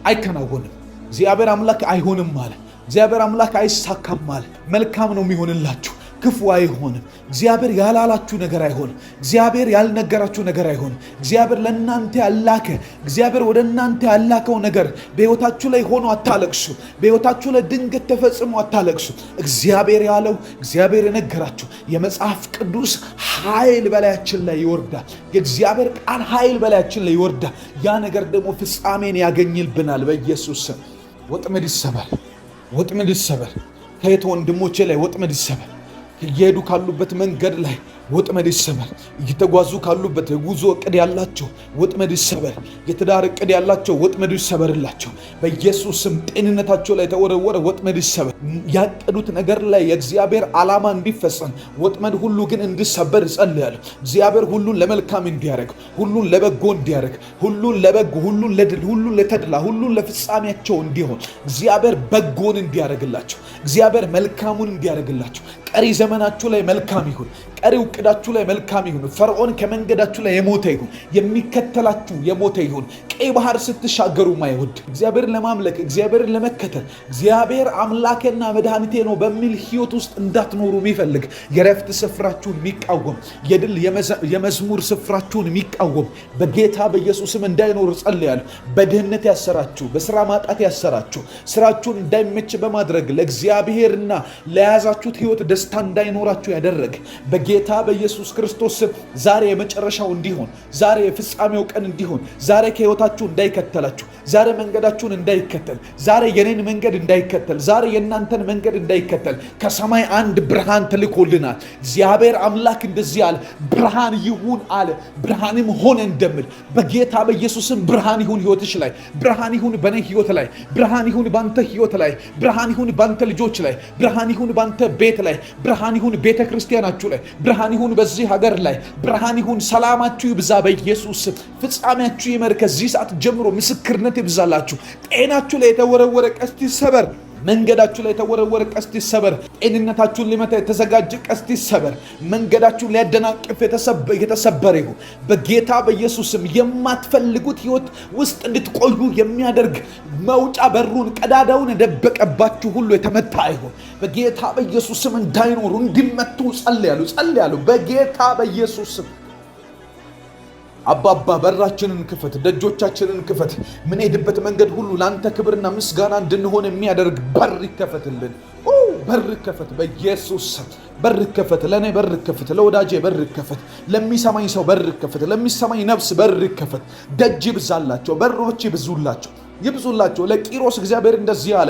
አይከናወንም። እግዚአብሔር አምላክ አይሆንም አለ። እግዚአብሔር አምላክ አይሳካም አለ። መልካም ነው የሚሆንላችሁ፣ ክፉ አይሆንም። እግዚአብሔር ያላላችሁ ነገር አይሆንም። እግዚአብሔር ያልነገራችሁ ነገር አይሆንም። እግዚአብሔር ለእናንተ ያላከ እግዚአብሔር ወደ እናንተ ያላከው ነገር በሕይወታችሁ ላይ ሆኖ አታለቅሱ። በሕይወታችሁ ላይ ድንገት ተፈጽሞ አታለቅሱ። እግዚአብሔር ያለው እግዚአብሔር የነገራችሁ የመጽሐፍ ቅዱስ ኃይል በላያችን ላይ ይወርዳል። የእግዚአብሔር ቃል ኃይል በላያችን ላይ ይወርዳል። ያ ነገር ደግሞ ፍጻሜን ያገኝልብናል። በኢየሱስ ስም ወጥመድ ይሰበር፣ ወጥመድ ይሰበር። ከየት ወንድሞቼ ላይ ወጥመድ ይሰበር። እየሄዱ ካሉበት መንገድ ላይ ወጥመድ ይሰበር። እየተጓዙ ካሉበት የጉዞ እቅድ ያላቸው ወጥመድ ይሰበር። የትዳር እቅድ ያላቸው ወጥመድ ይሰበርላቸው በኢየሱስ ስም። ጤንነታቸው ላይ የተወረወረ ወጥመድ ይሰበር። ያቀዱት ነገር ላይ የእግዚአብሔር ዓላማ እንዲፈጸም ወጥመድ ሁሉ ግን እንዲሰበር እጸልያለሁ። እግዚአብሔር ሁሉን ለመልካም እንዲያደርግ፣ ሁሉን ለበጎ እንዲያደርግ፣ ሁሉን ለበጎ፣ ሁሉን ለድል፣ ሁሉን ለተድላ፣ ሁሉን ለፍጻሜያቸው እንዲሆን እግዚአብሔር በጎን እንዲያደርግላቸው፣ እግዚአብሔር መልካሙን እንዲያደርግላቸው። ቀሪ ዘመናችሁ ላይ መልካም ይሁን። ቀሪው እቅዳችሁ ላይ መልካም ይሁን። ፈርዖን ከመንገዳችሁ ላይ የሞተ ይሁን። የሚከተላችሁ የሞተ ይሁን። ቀይ ባህር ስትሻገሩ ማይወድ እግዚአብሔርን ለማምለክ እግዚአብሔርን ለመከተል እግዚአብሔር አምላኬና መድኃኒቴ ነው በሚል ሕይወት ውስጥ እንዳትኖሩ የሚፈልግ የረፍት ስፍራችሁን የሚቃወም የድል የመዝሙር ስፍራችሁን የሚቃወም በጌታ በኢየሱስም እንዳይኖር ጸልያለሁ። በድህነት ያሰራችሁ፣ በስራ ማጣት ያሰራችሁ፣ ስራችሁን እንዳይመች በማድረግ ለእግዚአብሔርና ለያዛችሁት ሕይወት ደስታ እንዳይኖራችሁ ያደረገ በጌታ በኢየሱስ ክርስቶስ ዛሬ የመጨረሻው እንዲሆን፣ ዛሬ የፍጻሜው ቀን እንዲሆን፣ ዛሬ ከሕይወታችሁ እንዳይከተላችሁ፣ ዛሬ መንገዳችሁን እንዳይከተል፣ ዛሬ የኔን መንገድ እንዳይከተል፣ ዛሬ የእናንተን መንገድ እንዳይከተል ከሰማይ አንድ ብርሃን ተልኮልናል። እግዚአብሔር አምላክ እንደዚህ አለ፣ ብርሃን ይሁን አለ፣ ብርሃንም ሆነ እንደምል በጌታ በኢየሱስም ብርሃን ይሁን ሕይወትሽ ላይ፣ ብርሃን ይሁን በኔ ሕይወት ላይ፣ ብርሃን ይሁን ባንተ ሕይወት ላይ፣ ብርሃን ይሁን ባንተ ልጆች ላይ፣ ብርሃን ይሁን ባንተ ቤት ላይ፣ ብርሃን ይሁን ቤተ ክርስቲያናችሁ ላይ፣ ብርሃን ይሁን በዚህ ሀገር ላይ፣ ብርሃን ይሁን። ሰላማችሁ ይብዛ በኢየሱስ ፍጻሜያችሁ ይመር። ከዚህ ሰዓት ጀምሮ ምስክርነት ይብዛላችሁ። ጤናችሁ ላይ የተወረወረ ቀስት ይሰበር መንገዳችሁ ላይ የተወረወረ ቀስት ይሰበር። ጤንነታችሁን ሊመታ የተዘጋጀ ቀስት ይሰበር። መንገዳችሁን ሊያደናቅፍ የተሰበረ ይሁን በጌታ በኢየሱስም። የማትፈልጉት ህይወት ውስጥ እንድትቆዩ የሚያደርግ መውጫ በሩን ቀዳዳውን የደበቀባችሁ ሁሉ የተመታ ይሁን በጌታ በኢየሱስም። እንዳይኖሩ እንዲመቱ ጸልያለሁ በጌታ በኢየሱስም። አባባ በራችንን ክፈት፣ ደጆቻችንን ክፈት። ምን ሄድበት መንገድ ሁሉ ለአንተ ክብርና ምስጋና እንድንሆን የሚያደርግ በር ይከፈትልን። በር ይከፈት በኢየሱስ። በር ይከፈት፣ ለእኔ በር ይከፈት፣ ለወዳጄ በር ይከፈት፣ ለሚሰማኝ ሰው በር ይከፈት፣ ለሚሰማኝ ነፍስ በር ይከፈት። ደጅ ይብዛላቸው፣ በሮች ይብዙላቸው። ለቂሮስ እግዚአብሔር እንደዚህ አለ፣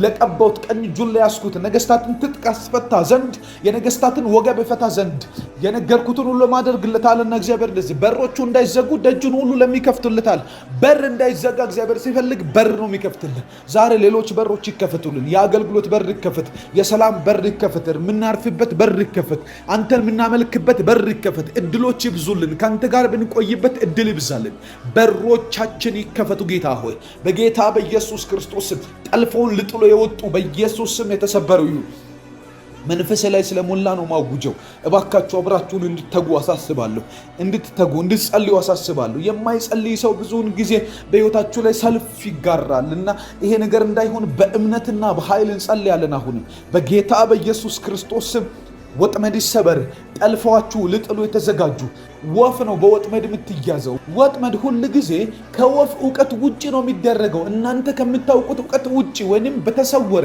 ለቀባሁት ቀኝ እጁን ላይ ያስኩት ነገስታትን ትጥቅ አስፈታ ዘንድ የነገስታትን ወገብ ፈታ ዘንድ የነገርኩትን ሁሉ ማደርግለታልና እግዚአብሔር እንደዚህ በሮቹ እንዳይዘጉ ደጁን ሁሉ ለሚከፍቱልታል። በር እንዳይዘጋ እግዚአብሔር ሲፈልግ በር ነው የሚከፍትልን። ዛሬ ሌሎች በሮች ይከፈቱልን። የአገልግሎት በር ይከፈት፣ የሰላም በር ይከፈት፣ የምናርፍበት በር ይከፈት፣ አንተን የምናመልክበት በር ይከፈት። እድሎች ይብዙልን፣ ከአንተ ጋር ብንቆይበት እድል ይብዛልን። በሮቻችን ይከፈቱ ጌታ ሆይ በጌታ በኢየሱስ ክርስቶስ። ጠልፈውን ልጥሎ የወጡ በኢየሱስ ስም የተሰበሩ ይሁን። መንፈስ ላይ ስለሞላ ነው ማውጀው። እባካችሁ አብራችሁን እንድትተጉ አሳስባለሁ። እንድትጸልዩ አሳስባለሁ። የማይጸልይ ሰው ብዙውን ጊዜ በህይወታችሁ ላይ ሰልፍ ይጋራል እና ይሄ ነገር እንዳይሆን በእምነትና በኃይል እንጸልያለን። አሁንም በጌታ በኢየሱስ ክርስቶስ ስም ወጥመድ ይሰበር። ጠልፈዋችሁ ልጥሉ የተዘጋጁ ወፍ ነው በወጥመድ የምትያዘው። ወጥመድ ሁል ጊዜ ከወፍ እውቀት ውጭ ነው የሚደረገው። እናንተ ከምታውቁት እውቀት ውጭ ወይንም በተሰወረ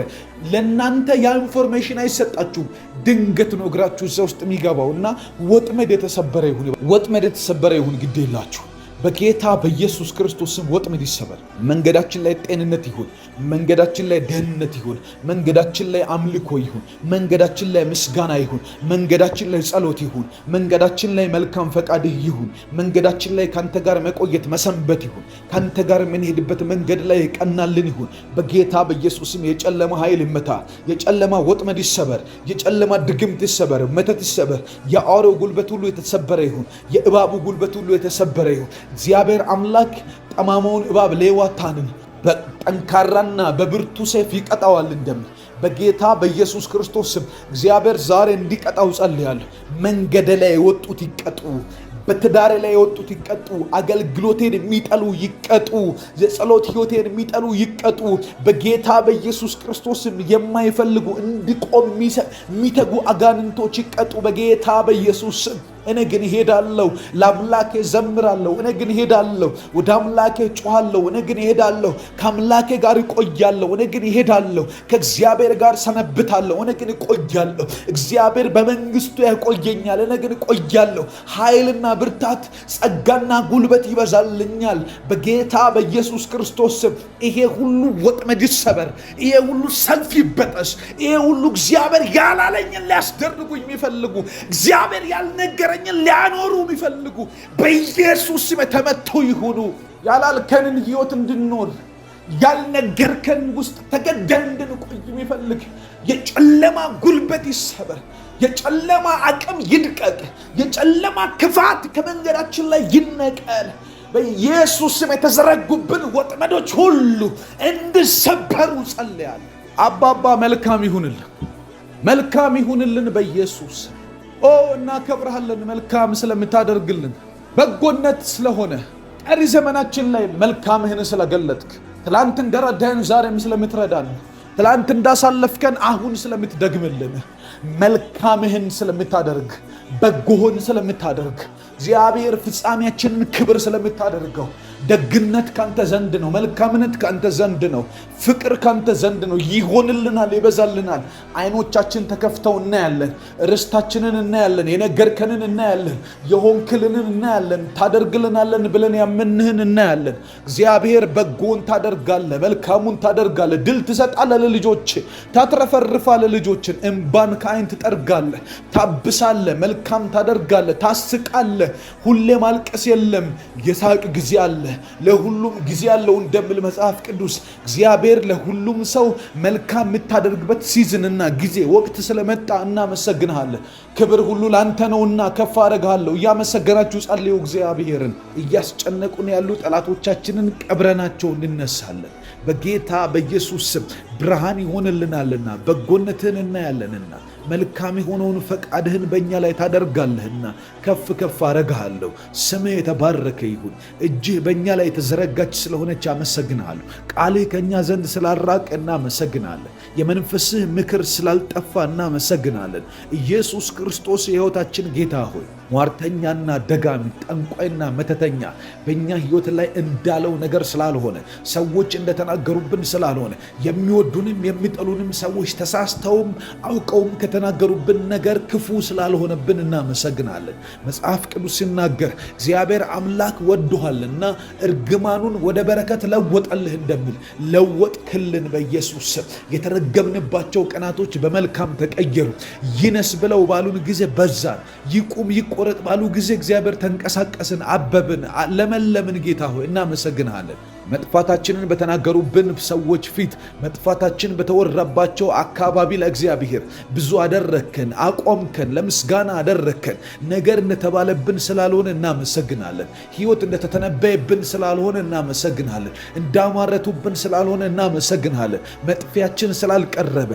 ለእናንተ ያ ኢንፎርሜሽን አይሰጣችሁም። ድንገት ነው እግራችሁ እዛ ውስጥ የሚገባው እና ወጥመድ የተሰበረ ይሁን። ግድ የላችሁ በጌታ በኢየሱስ ክርስቶስ ስም ወጥመድ ይሰበር። መንገዳችን ላይ ጤንነት ይሁን። መንገዳችን ላይ ደህንነት ይሁን። መንገዳችን ላይ አምልኮ ይሁን። መንገዳችን ላይ ምስጋና ይሁን። መንገዳችን ላይ ጸሎት ይሁን። መንገዳችን ላይ መልካም ፈቃድ ይሁን። መንገዳችን ላይ ካንተ ጋር መቆየት መሰንበት ይሁን። ካንተ ጋር የምንሄድበት መንገድ ላይ ቀናልን ይሁን በጌታ በኢየሱስ ስም። የጨለማ ኃይል ይመታ። የጨለማ ወጥመድ ይሰበር። የጨለማ ድግምት ይሰበር። መተት ይሰበር። የአውሬው ጉልበት ሁሉ የተሰበረ ይሁን። የእባቡ ጉልበት ሁሉ የተሰበረ ይሁን። እግዚአብሔር አምላክ ጠማማውን እባብ ሌዋታንን በጠንካራና በብርቱ ሰይፍ ይቀጣዋል እንደሚል በጌታ በኢየሱስ ክርስቶስ ስም እግዚአብሔር ዛሬ እንዲቀጣው ጸልያለሁ። መንገድ ላይ የወጡት ይቀጡ። በትዳሬ ላይ የወጡት ይቀጡ። አገልግሎቴን የሚጠሉ ይቀጡ። የጸሎት ህይወቴን የሚጠሉ ይቀጡ በጌታ በኢየሱስ ክርስቶስም። የማይፈልጉ እንዲቆም የሚተጉ አጋንንቶች ይቀጡ በጌታ በኢየሱስ ስም። እኔ ግን ሄዳለሁ፣ ለአምላኬ ዘምራለሁ። እኔ ግን ሄዳለሁ፣ ወደ አምላኬ ጮሃለሁ። እኔ ግን ሄዳለሁ፣ ከአምላኬ ጋር እቆያለሁ። እኔ ግን ሄዳለሁ፣ ከእግዚአብሔር ጋር ሰነብታለሁ። እኔ ግን እቆያለሁ። እግዚአብሔር በመንግስቱ ያቆየኛል። እኔ ግን እቆያለሁ። ኃይልና ብርታት፣ ጸጋና ጉልበት ይበዛልኛል በጌታ በኢየሱስ ክርስቶስ ስም። ይሄ ሁሉ ወጥመድ ይሰበር። ይሄ ሁሉ ሰልፍ ይበጠስ። ይሄ ሁሉ እግዚአብሔር ያላለኝን ሊያስደርጉኝ የሚፈልጉ እግዚአብሔር ያልነገረኝን ሊያኖሩ የሚፈልጉ በኢየሱስ ስም ተመቱ ይሁኑ። ያላልከንን ህይወት እንድንኖር ያልነገርከን ውስጥ ተገደን እንድንቆይ የሚፈልግ የጨለማ ጉልበት ይሰበር። የጨለማ አቅም ይድቀቅ። የጨለማ ክፋት ከመንገዳችን ላይ ይነቀል። በኢየሱስ ስም የተዘረጉብን ወጥመዶች ሁሉ እንዲሰበሩ ጸልያለሁ። አባባ መልካም ይሁንልን በኢየሱስ እናከብርሃለን። መልካም ስለምታደርግልን፣ በጎነት ስለሆነ፣ ቀሪ ዘመናችን ላይ መልካምህን ስለገለጥክ፣ ትላንት እንደረዳን ዛሬም ስለምትረዳን፣ ትላንት እንዳሳለፍከን አሁን ስለምትደግምልን፣ መልካምህን ስለምታደርግ፣ በጎህን ስለምታደርግ፣ እግዚአብሔር ፍጻሜያችንን ክብር ስለምታደርገው፣ ደግነት ካንተ ዘንድ ነው። መልካምነት ካንተ ዘንድ ነው። ፍቅር ካንተ ዘንድ ነው። ይሆንልናል፣ ይበዛልናል። አይኖቻችን ተከፍተው እናያለን። ርስታችንን እናያለን። የነገርከንን እናያለን። የሆንክልንን እናያለን። ታደርግልናለን ብለን ያመንህን እናያለን። እግዚአብሔር በጎን ታደርጋለህ፣ መልካሙን ታደርጋለህ። ድል ትሰጣለህ ለልጆች፣ ታትረፈርፋለህ ልጆችን። እንባን ከአይን ትጠርጋለህ፣ ታብሳለህ፣ መልካም ታደርጋለህ፣ ታስቃለህ። ሁሌ ማልቀስ የለም፣ የሳቅ ጊዜ አለ። ለሁሉም ጊዜ አለው እንደሚል መጽሐፍ ቅዱስ እግዚአብሔር ለሁሉም ሰው መልካም የምታደርግበት ሲዝንና ጊዜ ወቅት ስለመጣ እናመሰግንሃለን። ክብር ሁሉ ላንተ ነውና ከፍ አደርግሃለሁ። እያመሰገናችሁ ጸልዩ። እግዚአብሔርን እያስጨነቁን ያሉ ጠላቶቻችንን ቀብረናቸው እንነሳለን በጌታ በኢየሱስ ስም። ብርሃን ይሆንልናልና በጎነትህን እናያለንና መልካም የሆነውን ፈቃድህን በእኛ ላይ ታደርጋለህና ከፍ ከፍ አረግሃለሁ። ስምህ የተባረከ ይሁን። እጅህ በእኛ ላይ የተዘረጋች ስለሆነች አመሰግንሃለሁ። ቃልህ ከእኛ ዘንድ ስላልራቀ እናመሰግናለን። የመንፈስህ ምክር ስላልጠፋ እናመሰግናለን። ኢየሱስ ክርስቶስ የሕይወታችን ጌታ ሆይ ሟርተኛና ደጋሚ ጠንቋይና መተተኛ በእኛ ሕይወት ላይ እንዳለው ነገር ስላልሆነ ሰዎች እንደተናገሩብን ስላልሆነ የሚወዱንም የሚጠሉንም ሰዎች ተሳስተውም አውቀውም ከተናገሩብን ነገር ክፉ ስላልሆነብን እናመሰግናለን። መጽሐፍ ቅዱስ ሲናገር እግዚአብሔር አምላክ ወዶሃልና እርግማኑን ወደ በረከት ለወጠልህ እንደሚል ለወጥክልን በኢየሱስ ስም። የተረገምንባቸው ቀናቶች በመልካም ተቀየሩ። ይነስ ብለው ባሉን ጊዜ በዛን፣ ይቁም ይቆረጥ ባሉ ጊዜ እግዚአብሔር ተንቀሳቀስን፣ አበብን፣ ለመለምን። ጌታ ሆይ እናመሰግንሃለን። መጥፋታችንን በተናገሩብን ሰዎች ፊት መጥፋታችን በተወራባቸው አካባቢ ለእግዚአብሔር ብዙ አደረከን፣ አቆምከን፣ ለምስጋና አደረከን። ነገር እንደተባለብን ስላልሆነ እናመሰግናለን። ሕይወት እንደተተነበየብን ስላልሆነ እናመሰግናለን። እንዳማረቱብን ስላልሆነ እናመሰግናለን። መጥፊያችን ስላልቀረበ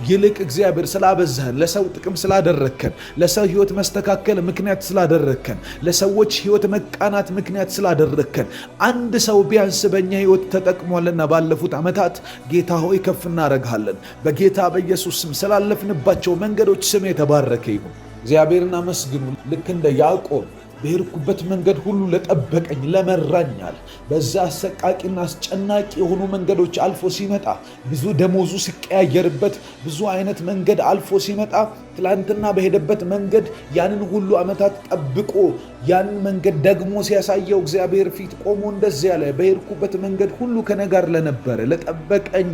ይልቅ እግዚአብሔር ስላበዛህን፣ ለሰው ጥቅም ስላደረከን፣ ለሰው ሕይወት መስተካከል ምክንያት ስላደረከን፣ ለሰዎች ሕይወት መቃናት ምክንያት ስላደረከን አንድ ሰው ቢያንስ በእኛ ሕይወት ተጠቅሟልና ባለፉት ዓመታት ጌታ ሆይ ከፍ እናረግሃለን። በጌታ በኢየሱስ ስም ስላለፍንባቸው መንገዶች ስም የተባረከ ይሁን። እግዚአብሔርን አመስግኑ። ልክ እንደ ያዕቆብ በሄድኩበት መንገድ ሁሉ ለጠበቀኝ ለመራኛል። በዛ አሰቃቂና አስጨናቂ የሆኑ መንገዶች አልፎ ሲመጣ ብዙ ደሞዙ ሲቀያየርበት ብዙ አይነት መንገድ አልፎ ሲመጣ ትላንትና በሄደበት መንገድ ያንን ሁሉ ዓመታት ጠብቆ ያንን መንገድ ደግሞ ሲያሳየው እግዚአብሔር ፊት ቆሞ እንደዚህ ያለ በሄድኩበት መንገድ ሁሉ ከእኔ ጋር ለነበረ ለጠበቀኝ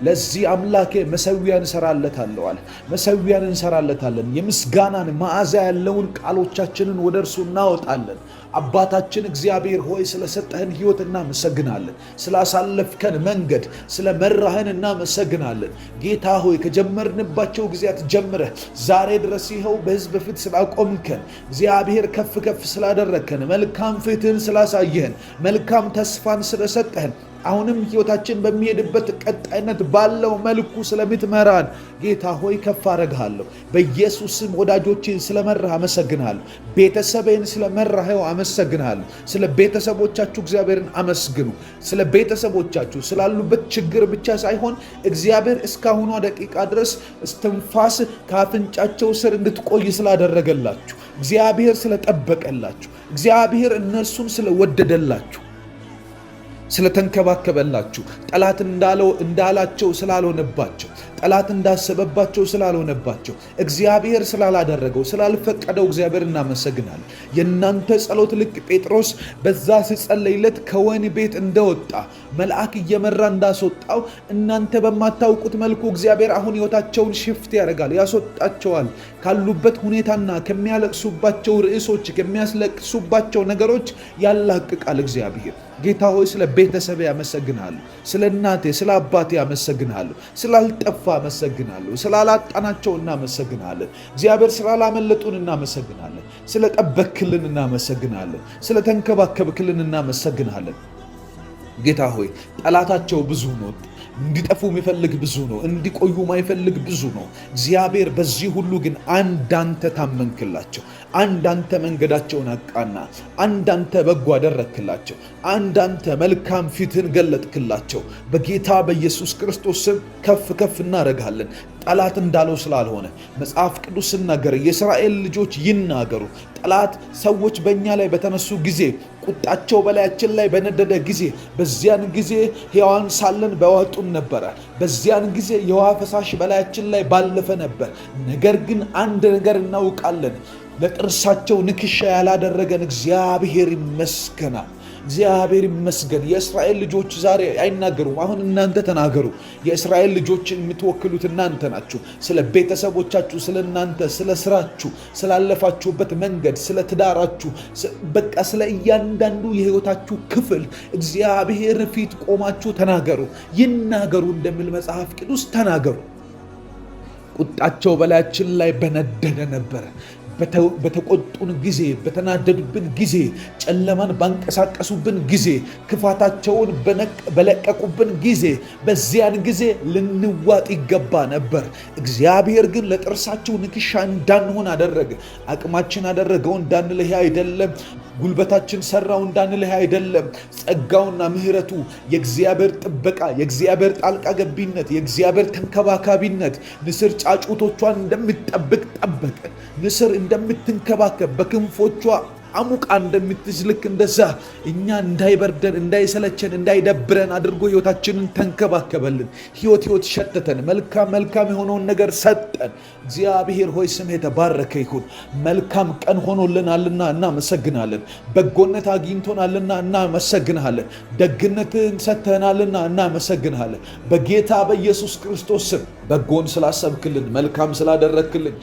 ለዚህ አምላኬ መሠዊያን እንሰራለታለሁ አለ። መሠዊያን እንሰራለታለን። የምስጋናን መዓዛ ያለውን ቃሎቻችንን ወደ እርሱ እናወጣለን። አባታችን እግዚአብሔር ሆይ ስለሰጠህን ሕይወት እናመሰግናለን። ስላሳለፍከን መንገድ ስለመራህን እናመሰግናለን። ጌታ ሆይ ከጀመርንባቸው ጊዜያት ጀምረህ ዛሬ ድረስ ይኸው በሕዝብ ፊት ስላቆምከን እግዚአብሔር ከፍ ከፍ ስላደረግከን መልካም ፊትህን ስላሳየህን መልካም ተስፋን ስለሰጠህን አሁንም ሕይወታችን በሚሄድበት ቀጣይነት ባለው መልኩ ስለምትመራን ጌታ ሆይ ከፍ አረግሃለሁ። በኢየሱስም ወዳጆችን ስለመራህ አመሰግናለሁ። ቤተሰቤን ስለመራኸው አመሰግናለሁ። ስለ ቤተሰቦቻችሁ እግዚአብሔርን አመስግኑ። ስለ ቤተሰቦቻችሁ ስላሉበት ችግር ብቻ ሳይሆን እግዚአብሔር እስካሁኗ ደቂቃ ድረስ እስትንፋስ ከአፍንጫቸው ስር እንድትቆይ ስላደረገላችሁ፣ እግዚአብሔር ስለጠበቀላችሁ፣ እግዚአብሔር እነርሱን ስለወደደላችሁ፣ ስለተንከባከበላችሁ፣ ጠላት እንዳላቸው ስላልሆነባቸው፣ ጠላት እንዳሰበባቸው ስላልሆነባቸው፣ እግዚአብሔር ስላላደረገው ስላልፈቀደው እግዚአብሔር እናመሰግናለን። የእናንተ ጸሎት ልክ ጴጥሮስ በዛ ሲጸለይለት ከወህኒ ቤት እንደወጣ መልአክ እየመራ እንዳስወጣው እናንተ በማታውቁት መልኩ እግዚአብሔር አሁን ሕይወታቸውን ሽፍት ያደርጋል፣ ያስወጣቸዋል። ካሉበት ሁኔታና ከሚያለቅሱባቸው ርዕሶች ከሚያስለቅሱባቸው ነገሮች ያላቅቃል እግዚአብሔር። ጌታ ሆይ ስለ ቤተሰብ ያመሰግናለሁ። ስለ እናቴ ስለ አባቴ ያመሰግናለሁ። ስላልጠፋ አመሰግናለሁ። ስላላጣናቸው እናመሰግናለን። እግዚአብሔር ስላላመለጡን እናመሰግናለን። ስለጠበክልን እናመሰግናለን። ስለተንከባከብክልን እናመሰግናለን። ጌታ ሆይ ጠላታቸው ብዙ ነው። እንዲጠፉ የሚፈልግ ብዙ ነው። እንዲቆዩ ማይፈልግ ብዙ ነው። እግዚአብሔር በዚህ ሁሉ ግን አንዳንተ ታመንክላቸው። አንዳንተ መንገዳቸውን አቃና። አንዳንተ በጎ አደረክላቸው። አንዳንተ መልካም ፊትን ገለጥክላቸው። በጌታ በኢየሱስ ክርስቶስ ስም ከፍ ከፍ እናደርጋለን። ጠላት እንዳለው ስላልሆነ መጽሐፍ ቅዱስ ሲናገር የእስራኤል ልጆች ይናገሩ። ጠላት ሰዎች በእኛ ላይ በተነሱ ጊዜ ቁጣቸው በላያችን ላይ በነደደ ጊዜ በዚያን ጊዜ ሕያዋን ሳለን በዋጡን ነበረ። በዚያን ጊዜ የውሃ ፈሳሽ በላያችን ላይ ባለፈ ነበር። ነገር ግን አንድ ነገር እናውቃለን፣ ለጥርሳቸው ንክሻ ያላደረገን እግዚአብሔር ይመስገናል። እግዚአብሔር ይመስገን። የእስራኤል ልጆች ዛሬ አይናገሩም። አሁን እናንተ ተናገሩ። የእስራኤል ልጆችን የምትወክሉት እናንተ ናችሁ። ስለ ቤተሰቦቻችሁ፣ ስለ እናንተ፣ ስለ ስራችሁ፣ ስላለፋችሁበት መንገድ፣ ስለ ትዳራችሁ፣ በቃ ስለ እያንዳንዱ የህይወታችሁ ክፍል እግዚአብሔር ፊት ቆማችሁ ተናገሩ። ይናገሩ እንደሚል መጽሐፍ ቅዱስ ተናገሩ። ቁጣቸው በላያችን ላይ በነደደ ነበረ። በተቆጡን ጊዜ፣ በተናደዱብን ጊዜ፣ ጨለማን ባንቀሳቀሱብን ጊዜ፣ ክፋታቸውን በለቀቁብን ጊዜ፣ በዚያን ጊዜ ልንዋጥ ይገባ ነበር። እግዚአብሔር ግን ለጥርሳቸው ንክሻ እንዳንሆን አደረገ። አቅማችን አደረገው እንዳንልህ አይደለም። ጉልበታችን ሰራው እንዳንልህ አይደለም። ጸጋውና ምሕረቱ፣ የእግዚአብሔር ጥበቃ፣ የእግዚአብሔር ጣልቃ ገቢነት፣ የእግዚአብሔር ተንከባካቢነት ንስር ጫጩቶቿን እንደምትጠብቅ ጠበቀ። ንስር እንደምትንከባከብ በክንፎቿ አሙቃ እንደምትይዝ ልክ እንደዛ እኛ እንዳይበርደን፣ እንዳይሰለቸን፣ እንዳይደብረን አድርጎ ሕይወታችንን ተንከባከበልን። ሕይወት ሸተተን። መልካም የሆነውን ነገር ሰጠን። እግዚአብሔር ሆይ ስምህ የተባረከ ይሁን። መልካም ቀን ሆኖልናልና እናመሰግናለን። በጎነት አግኝቶናልና እናመሰግናለን። ደግነትን ሰጥተናልና እናመሰግናለን። በጌታ በኢየሱስ ክርስቶስ ስም በጎን ስላሰብክልን፣ መልካም ስላደረክልን፣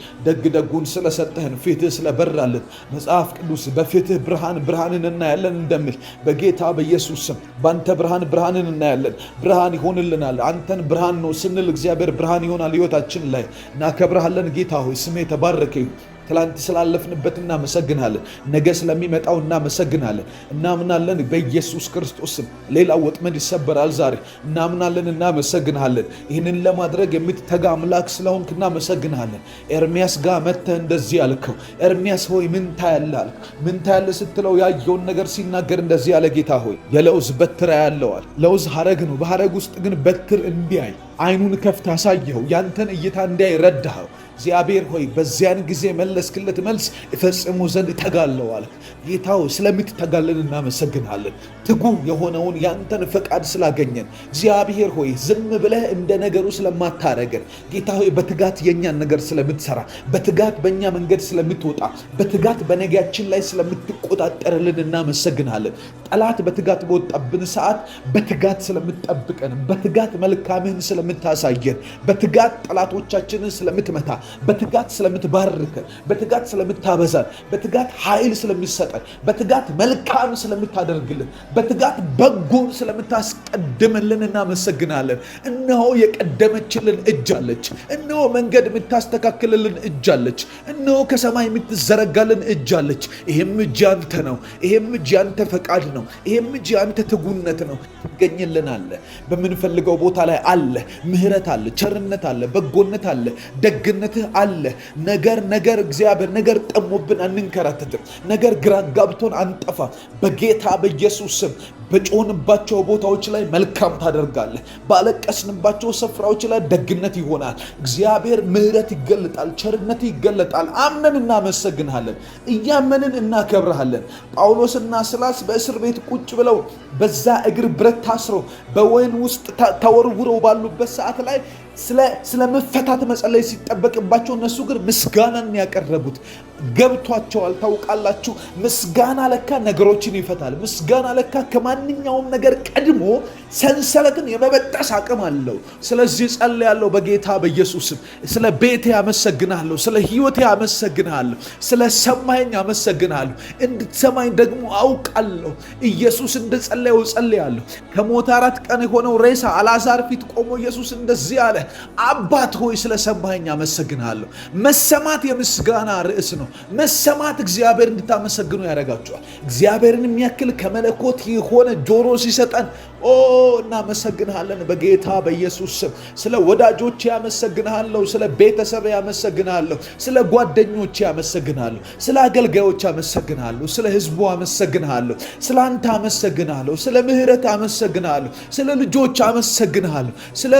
ደጉን ስለሰጠህን፣ ፊትህ ስለበራልን መጽሐፍ ቅዱስ በፊትህ ብርሃንን እናያለን እንደሚል በጌታ በኢየሱስ ስም ባንተ ብርሃንን እናያለን። ብርሃን ይሆንልናል። አንተን ብርሃን ነው ስንል እግዚአብሔር ብርሃን ይሆናል ሕይወታችን ላይ። እናከብርሃለን ጌታ ሆይ ስምህ የተባረከ ይሁን። ትላንት ስላለፍንበት እናመሰግናለን። ነገ ስለሚመጣው እናመሰግናለን። እናምናለን በኢየሱስ ክርስቶስ ስም ሌላው ወጥመድ ይሰበራል ዛሬ። እናምናለን፣ እናመሰግናለን። ይህንን ለማድረግ የምትተጋ አምላክ ስለሆንክ እናመሰግናለን። ኤርሚያስ ጋር መጥተህ እንደዚህ አልከው። ኤርሚያስ ሆይ ምን ታያለህ አልክ። ምን ታያለህ ስትለው ያየውን ነገር ሲናገር እንደዚህ ያለ ጌታ ሆይ የለውዝ በትር ያለዋል። ለውዝ ሐረግ ነው። በሐረግ ውስጥ ግን በትር እንዲያይ አይኑን ከፍተህ አሳየኸው። ያንተን እይታ እንዲያይ ረዳኸው። እግዚአብሔር ሆይ በዚያን ጊዜ መለስክለት መልስ እፈጽሙ ዘንድ እተጋለሁ አልክ። ጌታ ሆይ ስለምትተጋለን እናመሰግናለን። ትጉ የሆነውን ያንተን ፈቃድ ስላገኘን እግዚአብሔር ሆይ ዝም ብለህ እንደ ነገሩ ስለማታረገን ጌታ ሆይ በትጋት የኛን ነገር ስለምትሰራ፣ በትጋት በእኛ መንገድ ስለምትወጣ፣ በትጋት በነገያችን ላይ ስለምትቆጣጠርልን እናመሰግናለን። ጠላት በትጋት በወጣብን ሰዓት በትጋት ስለምትጠብቀን፣ በትጋት መልካምህን ስለምታሳየን፣ በትጋት ጠላቶቻችንን ስለምትመታ፣ በትጋት ስለምትባርከን፣ በትጋት ስለምታበዛን፣ በትጋት ኃይል ስለሚሰጠን፣ በትጋት መልካም ስለምታደርግልን፣ በትጋት በጎን ስለምታስቀድምልን እናመሰግናለን። እነሆ የቀደመችልን እጅ አለች። እነሆ መንገድ የምታስተካክልልን እጅ አለች። እነሆ ከሰማይ የምትዘረጋልን እጅ አለች። ይህም እጅ ያንተ ነው። ይህም እጅ ያንተ ፈቃድ ነው። ይህም እጅ ያንተ ትጉነት ነው። ትገኝልናለ። በምንፈልገው ቦታ ላይ አለ። ምሕረት አለ፣ ቸርነት አለ፣ በጎነት አለ፣ ደግነትህ አለ። ነገር እግዚአብሔር ነገር ጠሞብን አንንከራተትም። ነገር ግራ ጋብቶን አንጠፋ። በጌታ በኢየሱስ ስም በጮህንባቸው ቦታዎች ላይ መልካም ታደርጋለህ። ባለቀስንባቸው ስፍራዎች ላይ ደግነት ይሆናል። እግዚአብሔር ምሕረት ይገለጣል፣ ቸርነት ይገለጣል። አምነን እናመሰግንሃለን፣ እያመንን እናከብርሃለን። ጳውሎስና ሲላስ በእስር ቤት ቁጭ ብለው በዛ እግር ብረት ታስረው በወህኒ ውስጥ ተወርውረው ባሉበት ሰዓት ላይ ስለ መፈታት መጸለይ ሲጠበቅባቸው እነሱ ግን ምስጋናን ያቀረቡት ገብቷቸዋል። ታውቃላችሁ፣ ምስጋና ለካ ነገሮችን ይፈታል። ምስጋና ለካ ከማንኛውም ነገር ቀድሞ ሰንሰለትን የመበጠስ አቅም አለው። ስለዚህ ጸልያለሁ በጌታ በኢየሱስም። ስለ ቤቴ አመሰግናለሁ፣ ስለ ሕይወቴ አመሰግናለሁ፣ ስለ ሰማኝ አመሰግናለሁ። እንድትሰማኝ ደግሞ አውቃለሁ። ኢየሱስ እንደጸለየው ጸልያለሁ። ከሞት 4 ቀን የሆነው ሬሳ አልዓዛር ፊት ቆሞ ኢየሱስ እንደዚህ አለ፣ አባት ሆይ ስለ ሰማኝ አመሰግናለሁ። መሰማት የምስጋና ርዕስ ነው። መሰማት እግዚአብሔር እንድታመሰግኑ ያደርጋቸዋል። እግዚአብሔርን የሚያክል ከመለኮት የሆነ ጆሮ ሲሰጠን እናመሰግንሃለን በጌታ በኢየሱስ ስም። ስለ ወዳጆች ያመሰግንሃለሁ፣ ስለ ቤተሰብ ያመሰግንሃለሁ፣ ስለ ጓደኞች ያመሰግንሃለሁ፣ ስለ አገልጋዮች ያመሰግንሃለሁ፣ ስለ ሕዝቡ አመሰግንሃለሁ፣ ስለ አንተ አመሰግንሃለሁ፣ ስለ ምሕረት አመሰግንሃለሁ፣ ስለ ልጆች አመሰግንሃለሁ፣ ስለ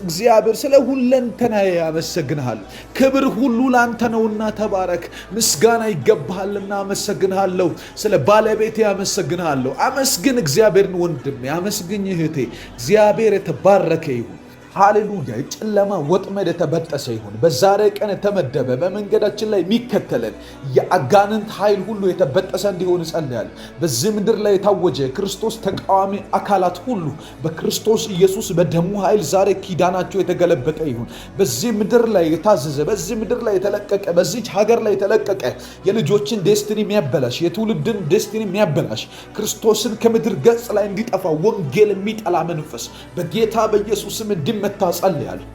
እግዚአብሔር ስለ ሁለንተናዬ አመሰግንሃለሁ። ክብር ሁሉ ላንተ ነውና ተባረክ። ምስጋና ይገባሃልና አመሰግንሃለሁ። ስለ ባለቤቴ አመሰግንሃለሁ። አመስግን እግዚአብሔርን ወንድሜ፣ አመስግኝ እህቴ። እግዚአብሔር የተባረከ ይሁን። ሃሌሉያ። የጨለማ ወጥመድ የተበጠሰ ይሁን። በዛሬ ቀን የተመደበ በመንገዳችን ላይ የሚከተለን የአጋንንት ኃይል ሁሉ የተበጠሰ እንዲሆን እጸልያለሁ። በዚህ ምድር ላይ የታወጀ የክርስቶስ ተቃዋሚ አካላት ሁሉ በክርስቶስ ኢየሱስ በደሙ ኃይል ዛሬ ኪዳናቸው የተገለበጠ ይሁን። በዚህ ምድር ላይ የታዘዘ፣ በዚህ ምድር ላይ የተለቀቀ፣ በዚች ሀገር ላይ የተለቀቀ የልጆችን ዴስቲኒ የሚያበላሽ፣ የትውልድን ዴስቲኒ የሚያበላሽ፣ ክርስቶስን ከምድር ገጽ ላይ እንዲጠፋ ወንጌል የሚጠላ መንፈስ በጌታ በኢየሱስም እንዲመታ ጸልያለሁ።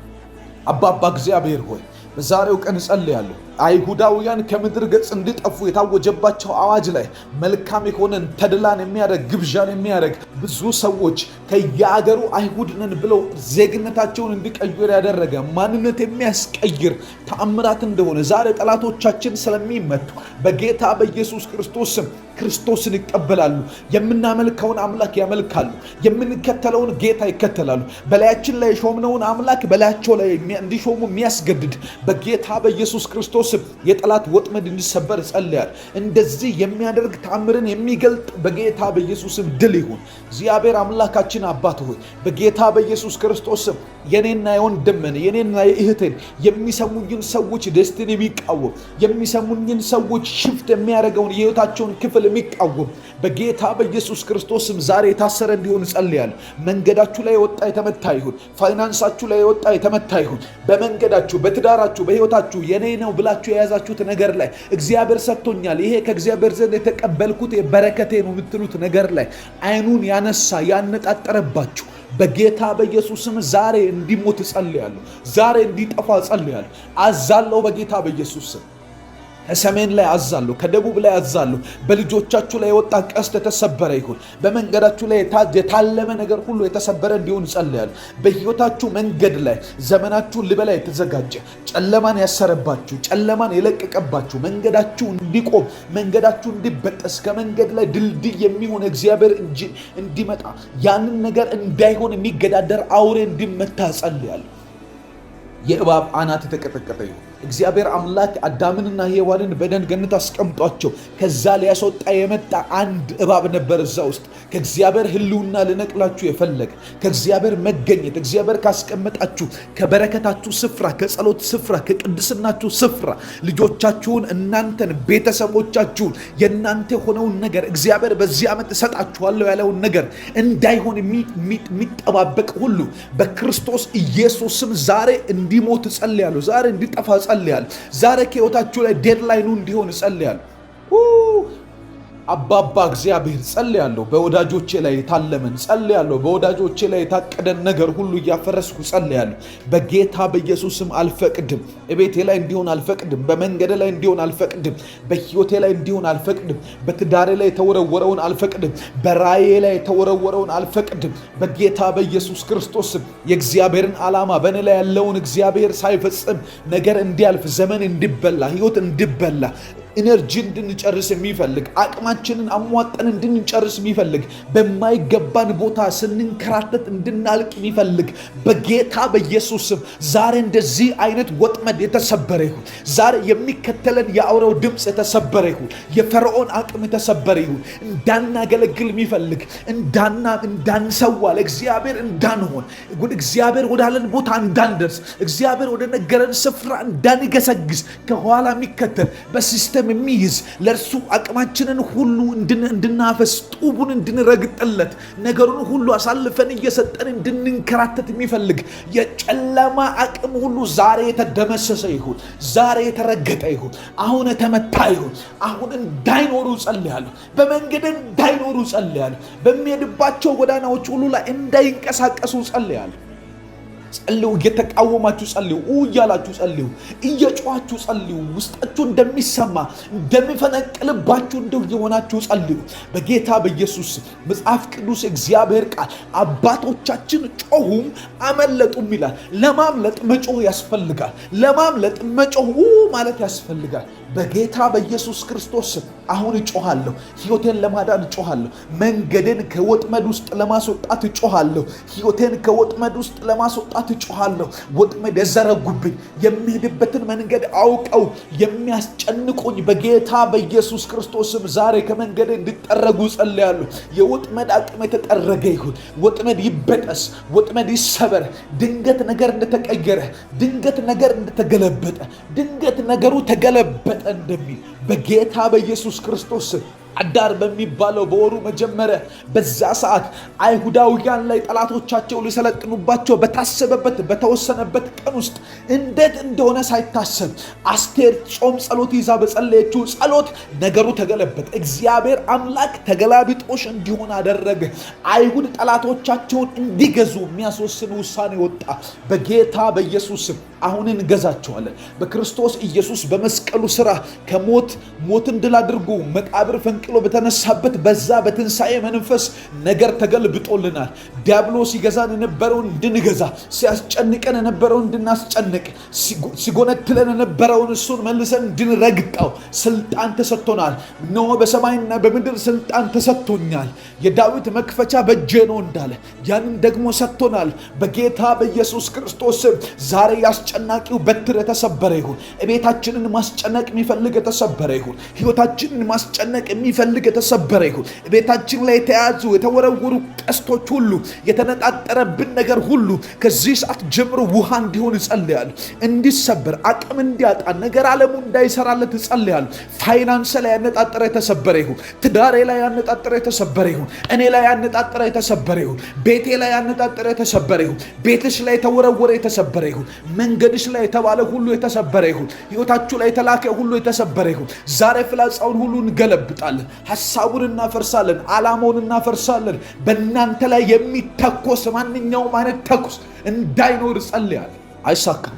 አባባ እግዚአብሔር ሆይ በዛሬው ቀን ጸልያለሁ። አይሁዳውያን ከምድር ገጽ እንዲጠፉ የታወጀባቸው አዋጅ ላይ መልካም የሆነን ተድላን የሚያደርግ ግብዣን የሚያደርግ ብዙ ሰዎች ከየአገሩ አይሁድ ነን ብለው ዜግነታቸውን እንዲቀይሩ ያደረገ ማንነት የሚያስቀይር ተአምራት እንደሆነ ዛሬ ጠላቶቻችን ስለሚመቱ በጌታ በኢየሱስ ክርስቶስ ስም ክርስቶስን ይቀበላሉ። የምናመልከውን አምላክ ያመልካሉ። የምንከተለውን ጌታ ይከተላሉ። በላያችን ላይ የሾምነውን አምላክ በላያቸው ላይ እንዲሾሙ የሚያስገድድ በጌታ በኢየሱስ ክርስቶስ የጠላት ወጥመድ እንዲሰበር ጸልያል። እንደዚህ የሚያደርግ ተአምርን የሚገልጥ በጌታ በኢየሱስም ድል ይሁን። እግዚአብሔር አምላካችን አባት ሆይ በጌታ በኢየሱስ ክርስቶስ የኔና የወንድምን የኔና የእህቴን የሚሰሙኝን ሰዎች ደስቲኒ የሚቃወም የሚሰሙኝን ሰዎች ሽፍት የሚያደርገውን የህይወታቸውን ክፍል የሚቃወም በጌታ በኢየሱስ ክርስቶስም ዛሬ የታሰረ እንዲሆን ጸልያለሁ። መንገዳችሁ ላይ የወጣ የተመታ ይሁን። ፋይናንሳችሁ ላይ የወጣ የተመታ ይሁን። በመንገዳችሁ፣ በትዳራችሁ፣ በህይወታችሁ የኔ ነው ብላችሁ የያዛችሁት ነገር ላይ እግዚአብሔር ሰጥቶኛል፣ ይሄ ከእግዚአብሔር ዘንድ የተቀበልኩት በረከቴ ነው የምትሉት ነገር ላይ አይኑን ያነሳ ያነጣጠረባችሁ በጌታ በኢየሱስም ዛሬ እንዲሞት ጸልያለሁ። ዛሬ እንዲጠፋ ጸልያለሁ። አዛለሁ በጌታ በኢየሱስም ከሰሜን ላይ አዛለሁ፣ ከደቡብ ላይ አዛለሁ። በልጆቻችሁ ላይ የወጣ ቀስት የተሰበረ ይሁን። በመንገዳችሁ ላይ የታለመ ነገር ሁሉ የተሰበረ እንዲሆን ጸልያለሁ። በህይወታችሁ መንገድ ላይ ዘመናችሁን ሊበላ የተዘጋጀ ጨለማን ያሰረባችሁ፣ ጨለማን የለቀቀባችሁ መንገዳችሁ እንዲቆም፣ መንገዳችሁ እንዲበጠስ፣ ከመንገድ ላይ ድልድይ የሚሆን እግዚአብሔር እንዲመጣ፣ ያንን ነገር እንዳይሆን የሚገዳደር አውሬ እንዲመታ ጸልያለሁ። የእባብ አናት የተቀጠቀጠ ይሁን። እግዚአብሔር አምላክ አዳምንና ሔዋንን በኤደን ገነት አስቀምጧቸው ከዛ ሊያስወጣ የመጣ አንድ እባብ ነበር እዛ ውስጥ። ከእግዚአብሔር ህልውና ልነቅላችሁ የፈለገ ከእግዚአብሔር መገኘት እግዚአብሔር ካስቀመጣችሁ ከበረከታችሁ ስፍራ፣ ከጸሎት ስፍራ፣ ከቅድስናችሁ ስፍራ ልጆቻችሁን፣ እናንተን፣ ቤተሰቦቻችሁን የእናንተ የሆነውን ነገር እግዚአብሔር በዚህ ዓመት እሰጣችኋለሁ ያለውን ነገር እንዳይሆን የሚጠባበቅ ሁሉ በክርስቶስ ኢየሱስም ዛሬ እንዲሞት ጸልያለሁ። ዛሬ እንዲጠፋ ጸልያለሁ። ዛሬ ከህይወታችሁ ላይ ዴድላይኑ እንዲሆን ጸልያለሁ። አባባ እግዚአብሔር ጸልያለሁ። በወዳጆቼ ላይ የታለመን ጸልያለሁ። በወዳጆቼ ላይ የታቀደን ነገር ሁሉ እያፈረስኩ ጸልያለሁ። በጌታ በኢየሱስም አልፈቅድም። እቤቴ ላይ እንዲሆን አልፈቅድም። በመንገዴ ላይ እንዲሆን አልፈቅድም። በህይወቴ ላይ እንዲሆን አልፈቅድም። በትዳሬ ላይ የተወረወረውን አልፈቅድም። በራእዬ ላይ የተወረወረውን አልፈቅድም። በጌታ በኢየሱስ ክርስቶስም የእግዚአብሔርን ዓላማ በእኔ ላይ ያለውን እግዚአብሔር ሳይፈጽም ነገር እንዲያልፍ፣ ዘመን እንዲበላ፣ ህይወት እንዲበላ፣ ኢነርጂ እንድንጨርስ የሚፈልግ አቅማችንን አሟጠን እንድንጨርስ የሚፈልግ በማይገባን ቦታ ስንንከራተት እንድናልቅ የሚፈልግ በጌታ በኢየሱስ ስም ዛሬ እንደዚህ አይነት ወጥመድ የተሰበረ ይሁን። ዛሬ የሚከተለን የአውሬው ድምፅ የተሰበረ ይሁን። የፈርዖን አቅም የተሰበረ ይሁን። እንዳናገለግል የሚፈልግ እንዳንሰዋ ለእግዚአብሔር እንዳንሆን እግዚአብሔር ወዳለን ቦታ እንዳንደርስ እግዚአብሔር ወደ ነገረን ስፍራ እንዳንገሰግስ ከኋላ የሚከተል በሲስተም የሚይዝ ለእርሱ አቅማችንን ሁሉ እንድናፈስ ጡቡን እንድንረግጥለት ነገሩን ሁሉ አሳልፈን እየሰጠን እንድንንከራተት የሚፈልግ የጨለማ አቅም ሁሉ ዛሬ የተደመሰሰ ይሁን። ዛሬ የተረገጠ ይሁን። አሁን የተመታ ይሁን። አሁን እንዳይኖሩ ጸልያለሁ። በመንገድ እንዳይኖሩ ጸልያለሁ። በሚሄድባቸው ጎዳናዎች ሁሉ ላይ እንዳይንቀሳቀሱ ጸልያለሁ። ጸልዩ። እየተቃወማችሁ ጸልዩ። እያላችሁ ጸልዩ። እየጮኻችሁ ጸልዩ። ውስጣችሁ እንደሚሰማ እንደሚፈነቅልባችሁ እንደው የሆናችሁ ጸልዩ። በጌታ በኢየሱስ መጽሐፍ ቅዱስ እግዚአብሔር ቃል አባቶቻችን ጮሁም አመለጡም ይላል። ለማምለጥ መጮህ ያስፈልጋል። ለማምለጥ መጮህ ማለት ያስፈልጋል። በጌታ በኢየሱስ ክርስቶስ አሁን እጮሃለሁ። ሕይወቴን ለማዳን እጮሃለሁ። መንገዴን ከወጥመድ ውስጥ ለማስወጣት እጮሃለሁ። ሕይወቴን ከወጥመድ ውስጥ ለማስወጣት እጮሃለሁ። ወጥመድ የዘረጉብኝ የሚሄድበትን መንገድ አውቀው የሚያስጨንቁኝ በጌታ በኢየሱስ ክርስቶስም ዛሬ ከመንገዴ እንዲጠረጉ ጸልያለሁ። የወጥመድ አቅም የተጠረገ ይሁን። ወጥመድ ይበጠስ። ወጥመድ ይሰበር። ድንገት ነገር እንደተቀየረ፣ ድንገት ነገር እንደተገለበጠ፣ ድንገት ነገሩ ተገለበጠ እንደሚል በጌታ በኢየሱስ ክርስቶስ አዳር በሚባለው በወሩ መጀመሪያ በዛ ሰዓት አይሁዳውያን ላይ ጠላቶቻቸው ሊሰለጥኑባቸው በታሰበበት በተወሰነበት ቀን ውስጥ እንዴት እንደሆነ ሳይታሰብ አስቴር ጾም ጸሎት ይዛ በጸለየችው ጸሎት ነገሩ ተገለበጠ። እግዚአብሔር አምላክ ተገላቢጦሽ እንዲሆን አደረገ። አይሁድ ጠላቶቻቸውን እንዲገዙ የሚያስወስን ውሳኔ ወጣ። በጌታ በኢየሱስ አሁን እንገዛቸዋለን። በክርስቶስ ኢየሱስ በመስቀሉ ስራ ሞትን ድል አድርጎ መቃብር ፈንቅሎ በተነሳበት በዛ በትንሣኤ መንፈስ ነገር ተገልብጦልናል። ዲያብሎስ ሲገዛን የነበረውን እንድንገዛ፣ ሲያስጨንቀን የነበረውን እንድናስጨንቅ፣ ሲጎነትለን የነበረውን እሱን መልሰን እንድንረግጠው ስልጣን ተሰጥቶናል። እነሆ በሰማይና በምድር ስልጣን ተሰጥቶኛል፣ የዳዊት መክፈቻ በእጄ ነው እንዳለ ያንን ደግሞ ሰጥቶናል። በጌታ በኢየሱስ ክርስቶስ ዛሬ ያስጨናቂው በትር የተሰበረ ይሁን። ቤታችንን ማስጨነቅ የሚፈልግ የተሰበረ ይሁን። ህይወታችንን ማስጨነቅ የሚፈልግ የተሰበረ ይሁን። ቤታችን ላይ የተያዙ የተወረወሩ ቀስቶች ሁሉ፣ የተነጣጠረብን ነገር ሁሉ ከዚህ ሰዓት ጀምሮ ውሃ እንዲሆን እጸልያለሁ። እንዲሰበር፣ አቅም እንዲያጣ፣ ነገር ዓለሙ እንዳይሰራለት እጸልያለሁ። ፋይናንስ ላይ ያነጣጠረ የተሰበረ ይሁን። ትዳሬ ላይ ያነጣጠረ የተሰበረ ይሁን። እኔ ላይ ያነጣጠረ የተሰበረ ይሁን። ቤቴ ላይ ያነጣጠረ የተሰበረ ይሁን። ቤትሽ ላይ የተወረወረ የተሰበረ ይሁን። መንገድሽ ላይ የተባለ ሁሉ የተሰበረ ይሁን። ህይወታችሁ ላይ የተላከ ሁሉ የተሰበረ ይሁን። ዛሬ ፍላጻውን ሁሉ እንገለብጣለን። ሐሳቡን እናፈርሳለን። ዓላማውን እናፈርሳለን። በእናንተ ላይ የሚተኮስ ማንኛውም አይነት ተኩስ እንዳይኖር ጸልያለሁ። አይሳካም፣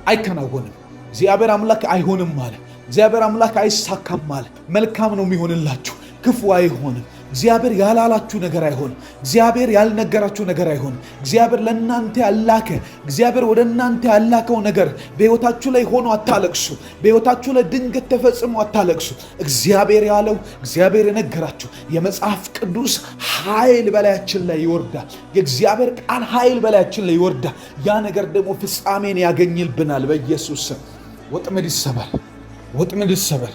አይከናወንም። እግዚአብሔር አምላክ አይሆንም ማለት፣ እግዚአብሔር አምላክ አይሳካም ማለት። መልካም ነው የሚሆንላችሁ፣ ክፉ አይሆንም። እግዚአብሔር ያላላችሁ ነገር አይሆንም። እግዚአብሔር ያልነገራችሁ ነገር አይሆንም። እግዚአብሔር ለእናንተ ያላከ እግዚአብሔር ወደ እናንተ ያላከው ነገር በሕይወታችሁ ላይ ሆኖ አታለቅሱ። በሕይወታችሁ ላይ ድንገት ተፈጽሞ አታለቅሱ። እግዚአብሔር ያለው እግዚአብሔር የነገራችሁ የመጽሐፍ ቅዱስ ኃይል በላያችን ላይ ይወርዳል። የእግዚአብሔር ቃል ኃይል በላያችን ላይ ይወርዳል። ያ ነገር ደግሞ ፍጻሜን ያገኝልብናል። በኢየሱስ ስም ወጥመድ ይሰበር፣ ወጥመድ ይሰበር።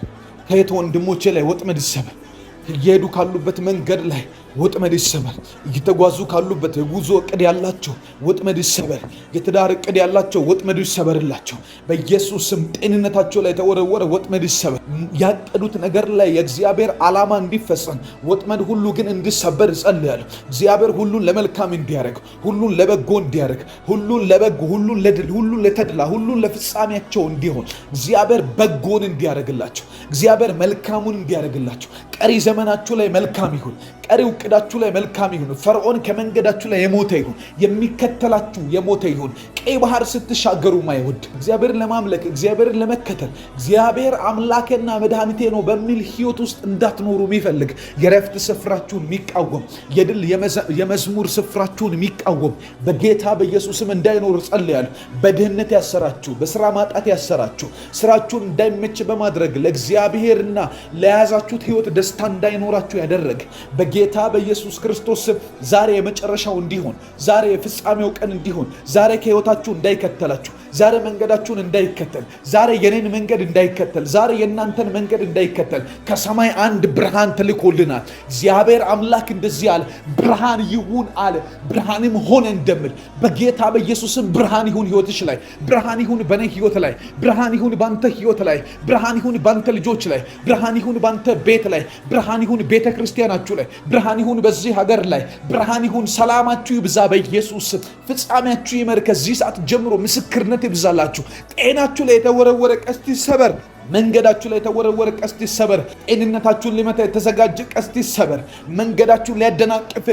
ከየት ወንድሞቼ ላይ ወጥመድ ይሰበር። እየሄዱ ካሉበት መንገድ ላይ ወጥመድ ይሰበር። እየተጓዙ ካሉበት የጉዞ እቅድ ያላቸው ወጥመድ ይሰበር። የትዳር እቅድ ያላቸው ወጥመድ ይሰበርላቸው በኢየሱስ ስም። ጤንነታቸው ላይ የተወረወረ ወጥመድ ይሰበር። ያቀዱት ነገር ላይ የእግዚአብሔር ዓላማ እንዲፈጸም ወጥመድ ሁሉ ግን እንዲሰበር እጸልያለሁ። እግዚአብሔር ሁሉን ለመልካም እንዲያደርግ፣ ሁሉን ለበጎ እንዲያደርግ፣ ሁሉን ለበጎ፣ ሁሉን ለድል፣ ሁሉን ለተድላ፣ ሁሉን ለፍጻሜያቸው እንዲሆን እግዚአብሔር በጎን እንዲያደርግላቸው፣ እግዚአብሔር መልካሙን እንዲያደርግላቸው። ቀሪ ዘመናችሁ ላይ መልካም ይሁን። ቀሪው እቅዳችሁ ላይ መልካም ይሁን። ፈርዖን ከመንገዳችሁ ላይ የሞተ ይሁን። የሚከተላችሁ የሞተ ይሁን። ቀይ ባህር ስትሻገሩ ማይወድ እግዚአብሔርን ለማምለክ እግዚአብሔርን ለመከተል እግዚአብሔር አምላኬና መድኃኒቴ ነው በሚል ህይወት ውስጥ እንዳትኖሩ የሚፈልግ የረፍት ስፍራችሁን የሚቃወም የድል የመዝሙር ስፍራችሁን የሚቃወም በጌታ በኢየሱስም እንዳይኖር ጸልያለሁ። በድህነት ያሰራችሁ፣ በስራ ማጣት ያሰራችሁ፣ ስራችሁን እንዳይመች በማድረግ ለእግዚአብሔርና ለያዛችሁት ህይወት ደስታ እንዳይኖራችሁ ያደረገ በጌታ በኢየሱስ ክርስቶስ ዛሬ የመጨረሻው እንዲሆን፣ ዛሬ የፍጻሜው ቀን እንዲሆን፣ ዛሬ ከህይወታችሁ እንዳይከተላችሁ፣ ዛሬ መንገዳችሁን እንዳይከተል፣ ዛሬ የኔን መንገድ እንዳይከተል፣ ዛሬ የእናንተን መንገድ እንዳይከተል ከሰማይ አንድ ብርሃን ተልኮልናል። እግዚአብሔር አምላክ እንደዚህ አለ፣ ብርሃን ይሁን አለ፣ ብርሃንም ሆነ እንደምል በጌታ በኢየሱስም ብርሃን ይሁን ህይወትሽ ላይ፣ ብርሃን ይሁን በኔ ህይወት ላይ፣ ብርሃን ይሁን ባንተ ህይወት ላይ፣ ብርሃን ይሁን ባንተ ልጆች ላይ፣ ብርሃን ይሁን ባንተ ቤት ላይ፣ ብርሃን ይሁን ቤተ ክርስቲያናችሁ ላይ፣ ብርሃን ይሁን በዚህ ሀገር ላይ፣ ብርሃን ይሁን። ሰላማችሁ ይብዛ በኢየሱስ ፍጻሜያችሁ ይመር። ከዚህ ሰዓት ጀምሮ ምስክርነት ይብዛላችሁ። ጤናችሁ ላይ የተወረወረ ቀስት ይሰበር። መንገዳችሁ ላይ የተወረወረ ቀስት ይሰበር። ጤንነታችሁን ሊመታ የተዘጋጀ ቀስት ይሰበር። መንገዳችሁን ሊያደናቅፍ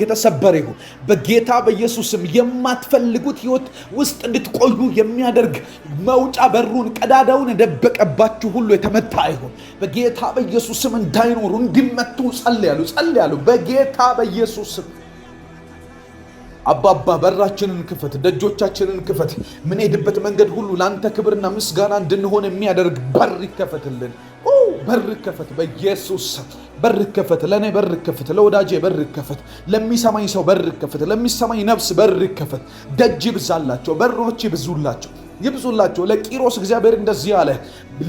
የተሰበረ ይሁን በጌታ በኢየሱስም። የማትፈልጉት ህይወት ውስጥ እንድትቆዩ የሚያደርግ መውጫ በሩን ቀዳዳውን የደበቀባችሁ ሁሉ የተመታ ይሁን በጌታ በኢየሱስም። እንዳይኖሩ እንዲመቱ ጸልያለሁ በጌታ በኢየሱስም። አባባ በራችንን ክፈት፣ ደጆቻችንን ክፈት። ምን ሄድበት መንገድ ሁሉ ለአንተ ክብርና ምስጋና እንድንሆን የሚያደርግ በር ይከፈትልን። በር ይከፈት በኢየሱስ። በር ይከፈት ለእኔ፣ በር ይከፈት ለወዳጄ፣ በር ይከፈት ለሚሰማኝ ሰው፣ በር ይከፈት ለሚሰማኝ ነፍስ፣ በር ይከፈት። ደጅ ይብዛላቸው፣ በሮች ይብዙላቸው ይብዙላቸው። ለቂሮስ እግዚአብሔር እንደዚህ አለ፣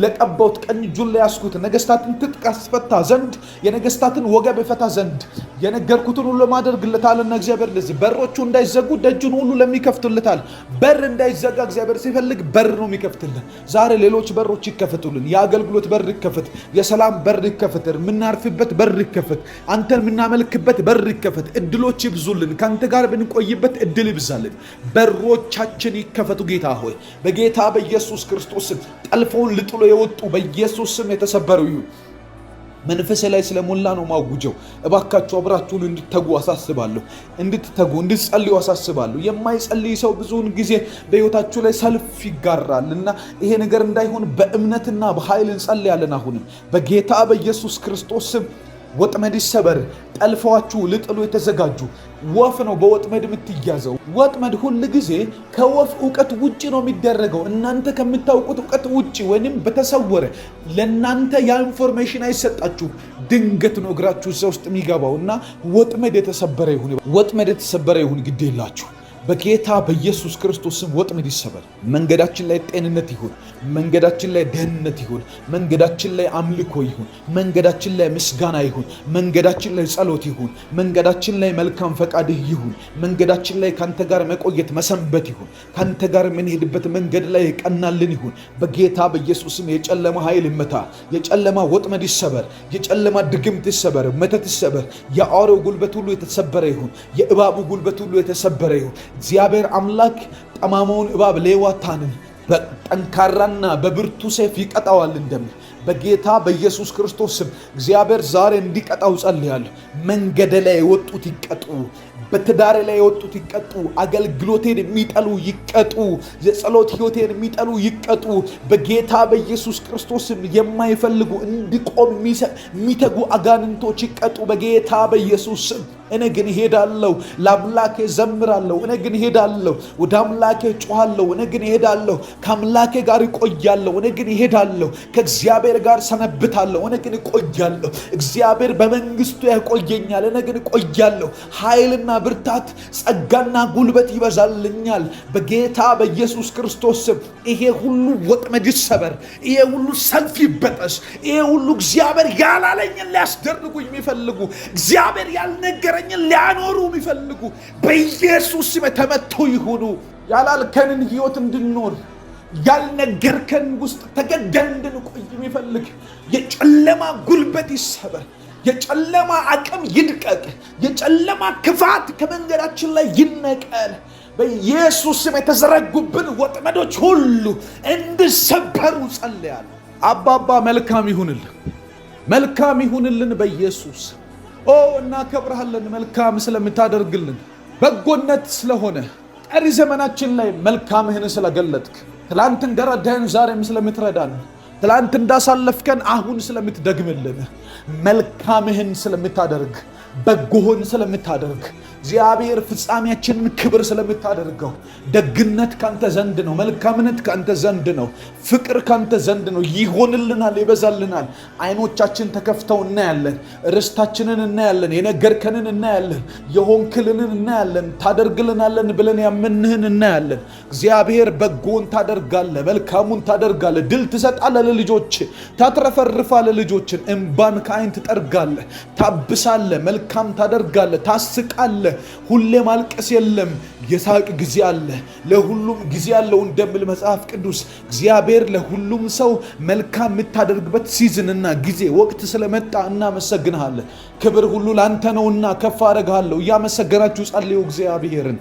ለቀባሁት ቀኝ እጁን ላይ ያስኩት ነገስታትን ትጥቅ አስፈታ ዘንድ የነገስታትን ወገብ ይፈታ ዘንድ የነገርኩትን ሁሉ ማደርግለታልና እግዚአብሔር ለዚህ በሮቹ እንዳይዘጉ ደጁን ሁሉ ለሚከፍቱልታል። በር እንዳይዘጋ እግዚአብሔር ሲፈልግ በር ነው የሚከፍትልን። ዛሬ ሌሎች በሮች ይከፈቱልን። የአገልግሎት በር ይከፈት፣ የሰላም በር ይከፈት፣ የምናርፍበት በር ይከፈት፣ አንተን የምናመልክበት በር ይከፈት፣ እድሎች ይብዙልን፣ ከአንተ ጋር ብንቆይበት እድል ይብዛልን። በሮቻችን ይከፈቱ ጌታ ሆይ በጌታ በኢየሱስ ክርስቶስ ስም። ጠልፈውን ልጥሎ የወጡ በኢየሱስ ስም የተሰበሩ ይሁን። መንፈስ ላይ ስለሞላ ነው ማውጀው። እባካችሁ አብራችሁን እንድትተጉ አሳስባለሁ። እንድትጸልዩ አሳስባለሁ። የማይጸልይ ሰው ብዙውን ጊዜ በህይወታችሁ ላይ ሰልፍ ይጋራል እና ይሄ ነገር እንዳይሆን በእምነትና በኃይል እንጸልያለን። አሁንም በጌታ በኢየሱስ ክርስቶስ ስም ወጥመድ ይሰበር። ጠልፈዋችሁ ልጥሉ የተዘጋጁ ወፍ ነው በወጥመድ የምትያዘው። ወጥመድ ሁል ጊዜ ከወፍ እውቀት ውጪ ነው የሚደረገው። እናንተ ከምታውቁት እውቀት ውጪ ወይንም በተሰወረ ለእናንተ ያ ኢንፎርሜሽን አይሰጣችሁ። ድንገት ነው እግራችሁ እዛ ውስጥ የሚገባው እና ወጥመድ የተሰበረ ይሁን። ግድ የላችሁ በጌታ በኢየሱስ ክርስቶስ ስም ወጥመድ ይሰበር። መንገዳችን ላይ ጤንነት ይሁን። መንገዳችን ላይ ደህንነት ይሁን። መንገዳችን ላይ አምልኮ ይሁን። መንገዳችን ላይ ምስጋና ይሁን። መንገዳችን ላይ ጸሎት ይሁን። መንገዳችን ላይ መልካም ፈቃድህ ይሁን። መንገዳችን ላይ ካንተ ጋር መቆየት መሰንበት ይሁን። ካንተ ጋር የምንሄድበት መንገድ ላይ ቀናልን ይሁን። በጌታ በኢየሱስ ስም የጨለማ ኃይል ይመታ። የጨለማ ወጥመድ ይሰበር። የጨለማ ድግምት ይሰበር። መተት ይሰበር። የአውሬው ጉልበት ሁሉ የተሰበረ ይሁን። የእባቡ ጉልበት ሁሉ የተሰበረ ይሁን። እግዚአብሔር አምላክ ጠማማውን እባብ ሌዋታንን በጠንካራና በብርቱ ሰይፍ ይቀጣዋል እንደሚል በጌታ በኢየሱስ ክርስቶስ ስም እግዚአብሔር ዛሬ እንዲቀጣው ጸልያለሁ። መንገድ ላይ የወጡት ይቀጡ። በትዳሬ ላይ የወጡት ይቀጡ። አገልግሎቴን የሚጠሉ ይቀጡ። የጸሎት ህይወቴን የሚጠሉ ይቀጡ። በጌታ በኢየሱስ ክርስቶስ ስም የማይፈልጉ እንዲቆም የሚተጉ አጋንንቶች ይቀጡ በጌታ በኢየሱስ ስም። እኔ ግን ሄዳለሁ፣ ለአምላኬ ዘምራለሁ። እኔ ግን ሄዳለሁ፣ ወደ አምላኬ ጮሃለሁ። እኔ ግን ሄዳለሁ፣ ከአምላኬ ጋር እቆያለሁ። እኔ ግን ሄዳለሁ፣ ከእግዚአብሔር ጋር ሰነብታለሁ። እኔ ግን እቆያለሁ። እግዚአብሔር በመንግስቱ ያቆየኛል። እኔ ግን እቆያለሁ። ኃይልና ብርታት፣ ጸጋና ጉልበት ይበዛልኛል በጌታ በኢየሱስ ክርስቶስ ስም። ይሄ ሁሉ ወጥመድ ይሰበር። ይሄ ሁሉ ሰልፍ ይበጠስ። ይሄ ሁሉ እግዚአብሔር ያላለኝን ሊያስደርጉኝ የሚፈልጉ እግዚአብሔር ያልነገረኝን ሊያኖሩ የሚፈልጉ በኢየሱስ ስም ተመቱ ይሁኑ። ያላልከንን ህይወት እንድንኖር ያልነገርከን ውስጥ ተገደን እንድንቆይ የሚፈልግ የጨለማ ጉልበት ይሰበር። የጨለማ አቅም ይድቀቅ። የጨለማ ክፋት ከመንገዳችን ላይ ይነቀል። በኢየሱስ ስም የተዘረጉብን ወጥመዶች ሁሉ እንዲሰበሩ ጸልያለሁ። አባባ መልካም ይሁንልን በኢየሱስ እናከብርሃለን። መልካም ስለምታደርግልን፣ በጎነት ስለሆነ፣ ቀሪ ዘመናችን ላይ መልካምህን ስለገለጥክ፣ ትላንት እንደረዳህን ዛሬም ስለምትረዳን፣ ትላንት እንዳሳለፍከን አሁን ስለምትደግምልን፣ መልካምህን ስለምታደርግ፣ በጎህን ስለምታደርግ፣ እግዚአብሔር ፍጻሜያችንን ክብር ስለምታደርገው፣ ደግነት ካንተ ዘንድ ነው። መልካምነት ካንተ ዘንድ ነው። ፍቅር ካንተ ዘንድ ነው። ይሆንልናል፣ ይበዛልናል። አይኖቻችን ተከፍተው እናያለን። ርስታችንን እናያለን። የነገርከንን እናያለን። የሆንክልንን እናያለን። ታደርግልናለን ብለን ያመንህን እናያለን። እግዚአብሔር በጎን ታደርጋለ፣ መልካሙን ታደርጋለ፣ ድል ትሰጣለ፣ ለልጆች ታትረፈርፋለ፣ ልጆችን እንባን ከአይን ትጠርጋለ፣ ታብሳለ፣ መልካም ታደርጋለ፣ ታስቃለ። ሁሌ ማልቀስ የለም፣ የሳቅ ጊዜ አለ። ለሁሉም ጊዜ አለው እንደሚል መጽሐፍ ቅዱስ እግዚአብሔር ለሁሉም ሰው መልካም የምታደርግበት ሲዝንና ጊዜ ወቅት ስለመጣ እናመሰግንሃለን። ክብር ሁሉ ላንተ ነውና ከፍ አደርግሃለሁ። እያመሰገናችሁ ጸልዩ እግዚአብሔርን።